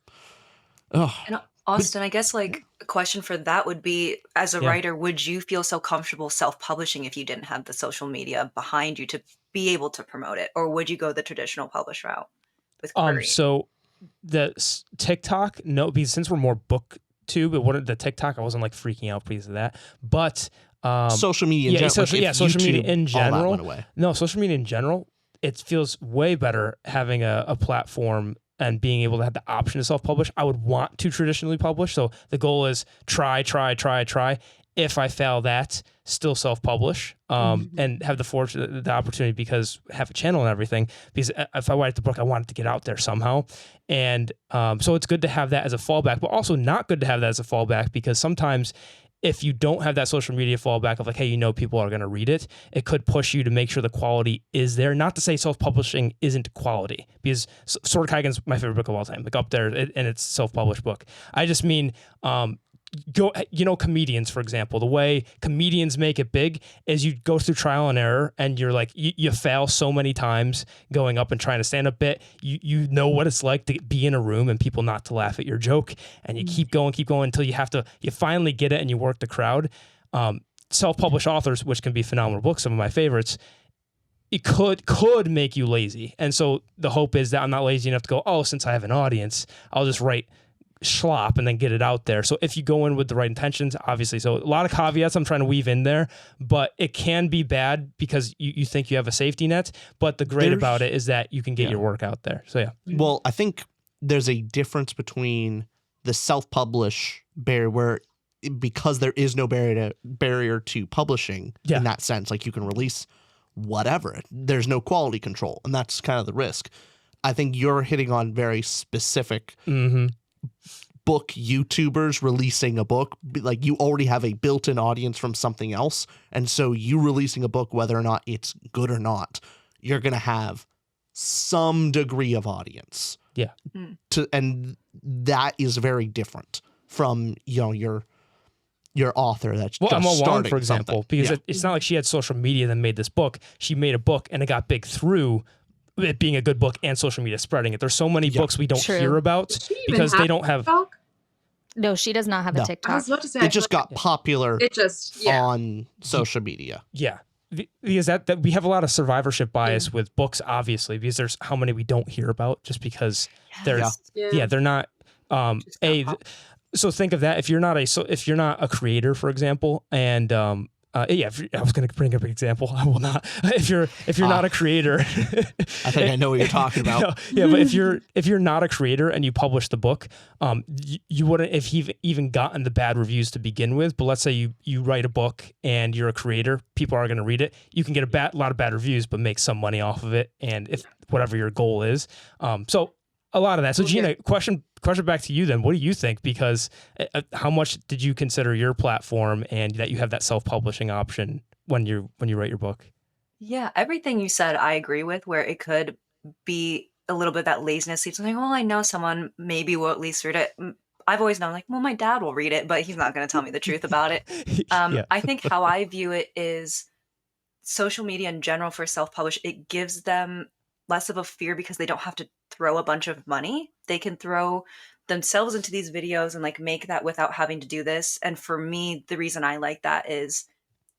and Austin, I guess like a question for that would be, as a writer, would you feel so comfortable self-publishing if you didn't have the social media behind you to be able to promote it? Or would you go the traditional publish route with query? So the TikTok, no, because since we're more BookTube, it wouldn't, the TikTok, I wasn't like freaking out because of that. But social media in general. Social media in general. All that went away. No, social media in general, it feels way better having a platform and being able to have the option to self-publish. I would want to traditionally publish. So the goal is try. If I fail that, still self-publish, and have the opportunity, because have a channel and everything, because if I write the book, I want it to get out there somehow. And so it's good to have that as a fallback, but also not good to have that as a fallback, because sometimes if you don't have that social media fallback of like, hey, people are going to read it, it could push you to make sure the quality is there. Not to say self-publishing isn't quality, because Sword Kaigen's my favorite book of all time, like up there, and it's a self-published book. I just mean, comedians, for example, the way comedians make it big is you go through trial and error, and you're like, you fail so many times going up and trying to stand up bit. You know what it's like to be in a room and people not to laugh at your joke, and you keep going until you finally get it and you work the crowd. Self-published authors, which can be phenomenal books, some of my favorites, it could make you lazy. And so the hope is that I'm not lazy enough to go, oh, since I have an audience, I'll just write schlop and then get it out there. So if you go in with the right intentions, obviously, so a lot of caveats I'm trying to weave in there, but it can be bad because you think you have a safety net, but the great about it is that you can get your work out there. So well, I think there's a difference between the self-publish barrier, where because there is no barrier to publishing in that sense, like you can release whatever, there's no quality control, and that's kind of the risk. I think you're hitting on very specific book YouTubers releasing a book. Like you already have a built-in audience from something else, and so you releasing a book, whether or not it's good or not, you're going to have some degree of audience. And that is very different from your author that's just Emma starting Wong, for example, because it's not like she had social media that made this book. She made a book and it got big through it being a good book and social media spreading it. There's so many books we don't hear about because they don't have. No, she does not have a TikTok. I was about to say, it just got popular. On social media. Yeah. Because that we have a lot of survivorship bias with books, obviously, because there's how many we don't hear about just because they're not so think of that. If you're not a creator, for example, and I was going to bring up an example. I will not. If you're not a creator, I think I know what you're talking about. No, yeah, but if you're not a creator and you publish the book, you wouldn't have even gotten the bad reviews to begin with. But let's say you write a book and you're a creator, people are going to read it. You can get a lot of bad reviews, but make some money off of it, and if whatever your goal is. So a lot of that. So Gina, question back to you then. What do you think? Because how much did you consider your platform and that you have that self-publishing option when you write your book? Yeah, everything you said, I agree with, where it could be a little bit that laziness. It's like, I know someone maybe will at least read it. I've always known, like, well, my dad will read it, but he's not going to tell me the truth about it. Yeah. I think how I view it is social media in general for self-publish, it gives them less of a fear because they don't have to throw a bunch of money. They can throw themselves into these videos and like make that without having to do this. And for me, the reason I like that is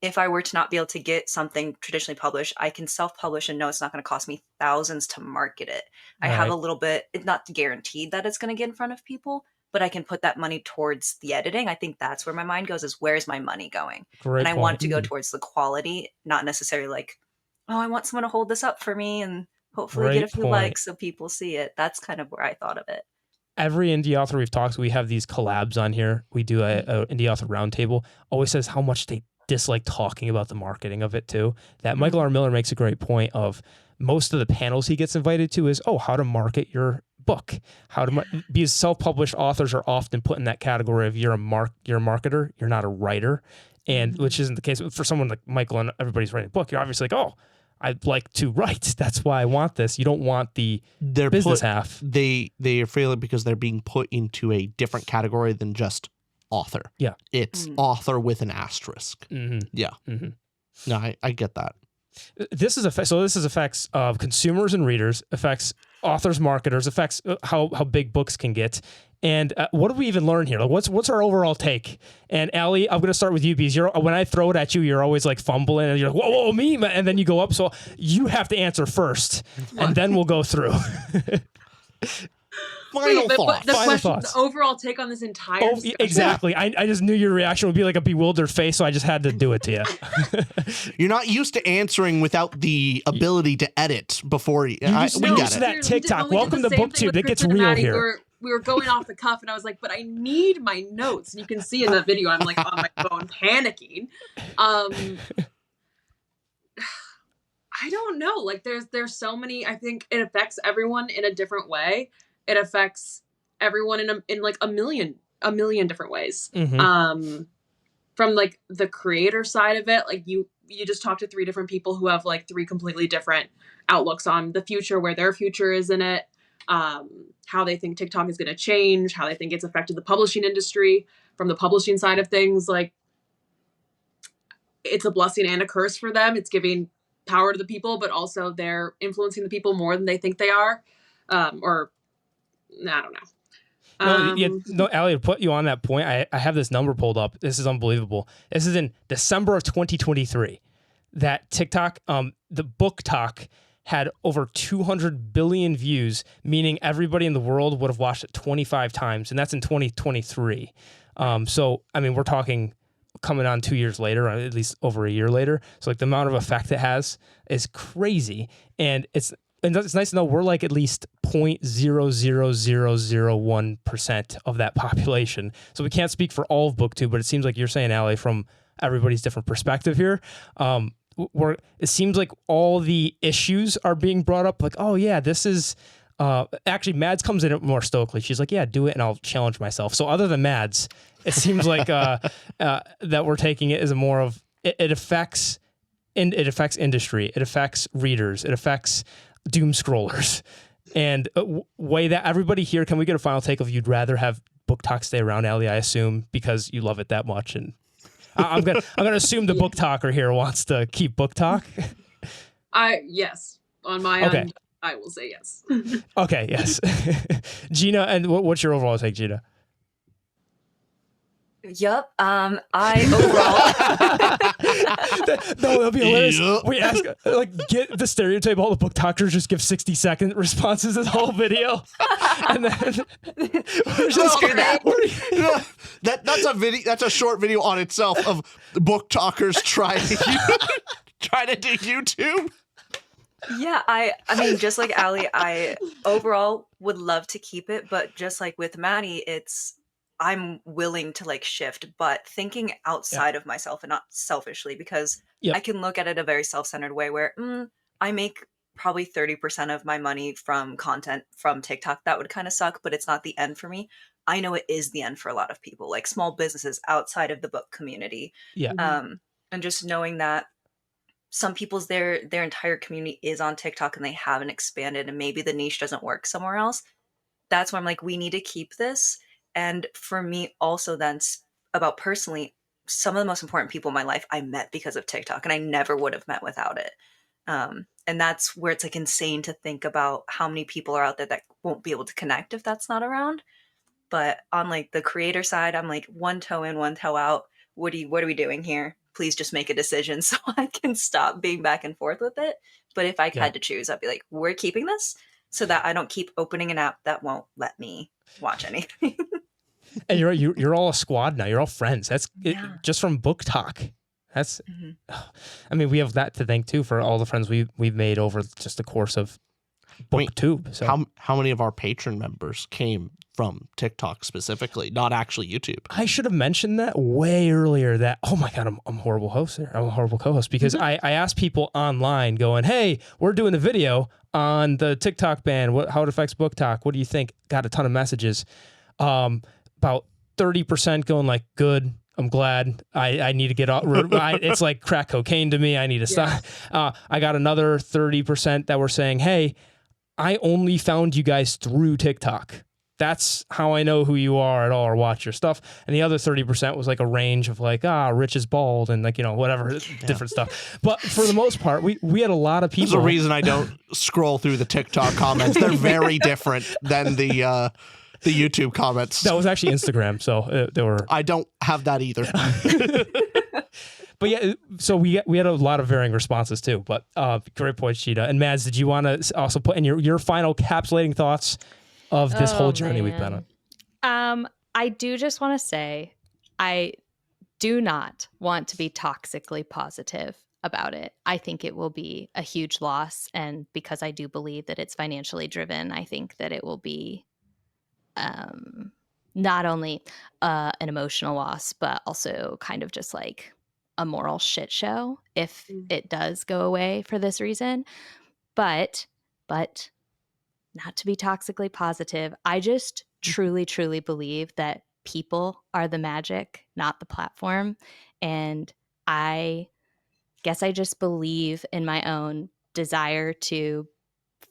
if I were to not be able to get something traditionally published, I can self-publish and know it's not going to cost me thousands to market it. I have a little bit, it's not guaranteed that it's going to get in front of people, but I can put that money towards the editing. I think that's where my mind goes, is where's my money going? Great and I point. want to go towards the quality, not necessarily like, I want someone to hold this up for me and hopefully get a few likes so people see it. That's kind of where I thought of it. Every indie author we've talked to, we have these collabs on here. We do a indie author roundtable. Always says how much they dislike talking about the marketing of it too. That Michael R. Miller makes a great point of most of the panels he gets invited to is, how to market your book. Because self-published authors are often put in that category of you're a marketer, you're not a writer. And which isn't the case for someone like Michael and everybody's writing a book. You're obviously like, I'd like to write. That's why I want this. You don't want the business half. They are failing because they're being put into a different category than just author. Yeah. It's author with an asterisk. Mm-hmm. Yeah. Mm-hmm. No, I get that. This is effects of consumers and readers, affects authors, marketers, affects how big books can get. And what do we even learn here? Like, what's our overall take? And Allie, I'm going to start with you because when I throw it at you, you're always like fumbling and you're like, whoa, me, and then you go up. So you have to answer first, and then we'll go through. Final thoughts. The overall take on this entire discussion. Exactly. I just knew your reaction would be like a bewildered face, so I just had to do it to you. You're not used to answering without the ability to edit before you. We get it. That TikTok. Welcome to BookTube. It gets real Maddie, here. We were going off the cuff, and I was like, but I need my notes. And you can see in the video, I'm like on my phone panicking. I don't know. Like there's so many. I think it affects everyone in a different way. It affects everyone in like a million different ways. Mm-hmm. From like the creator side of it, like you just talked to 3 different people who have like 3 completely different outlooks on the future, where their future is in it, how they think TikTok is going to change, how they think it's affected the publishing industry. From the publishing side of things, like it's a blessing and a curse for them. It's giving power to the people, but also they're influencing the people more than they think they are. Or I don't know. Allie, to put you on that point, I have this number pulled up. This is unbelievable. This is in December of 2023 that TikTok, the BookTok, had over 200 billion views, meaning everybody in the world would have watched it 25 times, and that's in 2023. So, I mean, we're talking coming on 2 years later, or at least over a year later. So, like, the amount of effect it has is crazy, and it's nice to know we're like at least 0.00001% of that population. So we can't speak for all of BookTube, but it seems like you're saying, Allie, from everybody's different perspective here, it seems like all the issues are being brought up. Like, oh yeah, this is actually Mads comes in it more stoically. She's like, yeah, do it, and I'll challenge myself. So other than Mads, it seems like that we're taking it as a more of it affects industry, it affects readers, it affects doom scrollers, and way that everybody here. Can we get a final take of you'd rather have BookTok stay around, Allie? I assume because you love it that much, and I'm gonna assume the BookToker here wants to keep BookTok. Yes, on my end, I will say yes. Okay, yes. Gina, and what's your overall take, Gina? Yup. I overall. No, that'll be hilarious. Yep. We ask, get the stereotype. All the BookTokers just give 60-second responses to the whole video, and then we're just that's a video. That's a short video on itself of BookTokers trying to do YouTube. Yeah, I mean, just like Allie, I overall would love to keep it, but just like with Maddie, I'm willing to like shift, but thinking outside of myself and not selfishly, because I can look at it a very self-centered way where I make probably 30% of my money from content from TikTok. That would kind of suck, but it's not the end for me. I know it is the end for a lot of people, like small businesses outside of the book community. Yeah. And just knowing that some people's their entire community is on TikTok and they haven't expanded, and maybe the niche doesn't work somewhere else. That's why I'm like, we need to keep this. And for me also then about personally, some of the most important people in my life I met because of TikTok, and I never would have met without it. And that's where it's like insane to think about how many people are out there that won't be able to connect if that's not around. But on like the creator side, I'm like one toe in, one toe out. What are we doing here? Please just make a decision so I can stop being back and forth with it. But if I had to choose, I'd be like, we're keeping this so that I don't keep opening an app that won't let me watch anything. And you're all a squad now. You're all friends. That's just from BookTok. That's, I mean, we have that to thank too for all the friends we've made over just the course of BookTube. So how many of our Patron members came from TikTok specifically, not actually YouTube? I should have mentioned that way earlier. That, oh my God, I'm a horrible host there. I'm a horrible co-host because I asked people online going, hey, we're doing a video on the TikTok ban, how it affects BookTok. What do you think? Got a ton of messages. About 30% going like, good, I'm glad. I need to get off. It's like crack cocaine to me. I need to stop. I got another 30% that were saying, hey, I only found you guys through TikTok. That's how I know who you are at all or watch your stuff. And the other 30% was like a range of like, Rich is bald and like, whatever, different stuff. But for the most part, we had a lot of people. There's a reason I don't scroll through the TikTok comments. They're very different than the YouTube comments. That was actually Instagram, so they were. I don't have that either. But yeah, so we had a lot of varying responses too. But great point, Gina. And Mads, did you want to also put in your final capsulating thoughts of this whole journey we've been on? I do just want to say, I do not want to be toxically positive about it. I think it will be a huge loss, and because I do believe that it's financially driven, I think that it will be not only an emotional loss, but also kind of just like a moral shit show if it does go away for this reason. But not to be toxically positive, I just truly, truly believe that people are the magic, not the platform. And I guess I just believe in my own desire to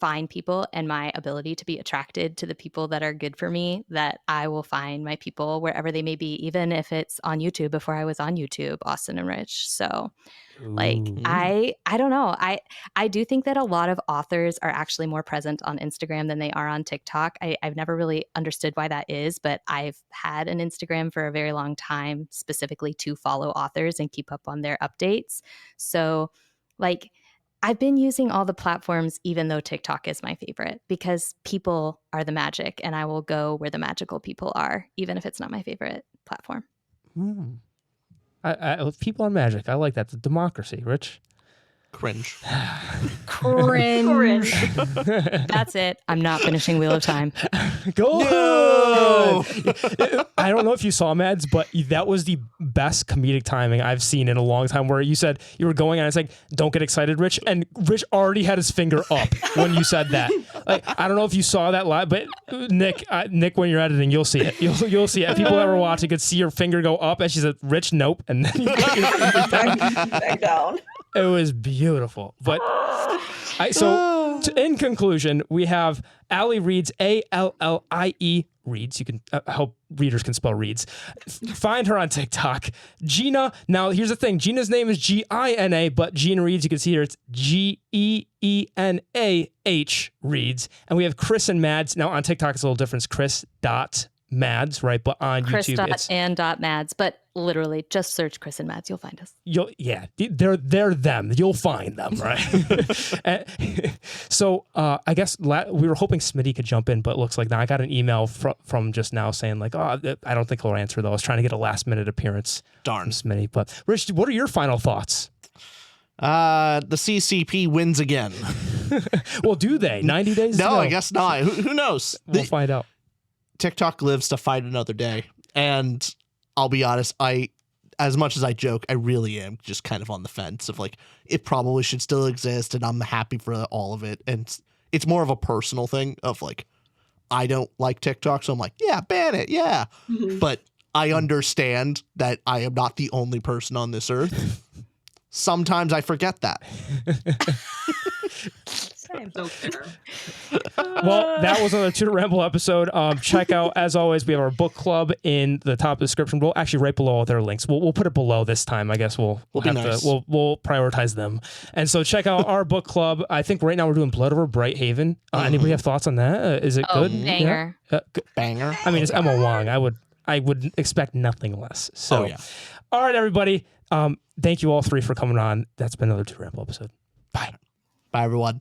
find people and my ability to be attracted to the people that are good for me, that I will find my people wherever they may be, even if it's on YouTube. Before I was on YouTube, Austin and Rich. So like, I don't know. I do think that a lot of authors are actually more present on Instagram than they are on TikTok. I've never really understood why that is, but I've had an Instagram for a very long time, specifically to follow authors and keep up on their updates. So like, I've been using all the platforms, even though TikTok is my favorite, because people are the magic, and I will go where the magical people are, even if it's not my favorite platform. People are magic. I like that. The democracy, Rich. Cringe. Cringe. That's it. I'm not finishing Wheel of Time. Go. No! I don't know if you saw Mads, but that was the best comedic timing I've seen in a long time, where you said you were going and it's like, don't get excited, Rich. And Rich already had his finger up when you said that. Like, I don't know if you saw that live, but Nick, when you're editing, you'll see it. You'll see it. People that were watching could see your finger go up, and she said, Rich, nope. And then you put your finger back down. It was beautiful. But in conclusion, we have AllieReads, ALLIE reads. You can help readers can spell reads. Find her on TikTok. Gina. Now, here's the thing. Gina's name is Gina, but Gina Reads, you can see here, it's GEENAH reads. And we have Chris and Mads. Now, on TikTok, it's a little different. It's Chris.Mads. Mads, right? But on Chris YouTube, it's and Mads. But literally, just search Chris and Mads. You'll find us. They're them. You'll find them, right? So I guess we were hoping Smitty could jump in, but it looks like now I got an email from just now saying like, oh, I don't think he'll answer though. I was trying to get a last minute appearance. Darn. From Smitty. But Rich, what are your final thoughts? The CCP wins again. Well, do they? 90 days? No, I guess not. Who knows? We'll find out. TikTok lives to fight another day. And I'll be honest, as much as I joke, I really am just kind of on the fence of like, it probably should still exist and I'm happy for all of it. And it's more of a personal thing of like, I don't like TikTok. So I'm like, yeah, ban it. Yeah. Mm-hmm. But I understand that I am not the only person on this earth. Sometimes I forget that. Same. So fair. Well, that was another Tutor Ramble episode. Check out, as always, we have our book club in the top description. We'll actually right below all their links. We'll put it below this time. I guess we'll prioritize them. And so check out our book club. I think right now we're doing Blood Over Brighthaven. Anybody have thoughts on that? Is it good? Banger. Yeah? Banger. I mean, it's Emma Wong. I would expect nothing less. So, yeah. All right, everybody. Thank you all three for coming on. That's been another Tutor Ramble episode. Bye. Bye, everyone.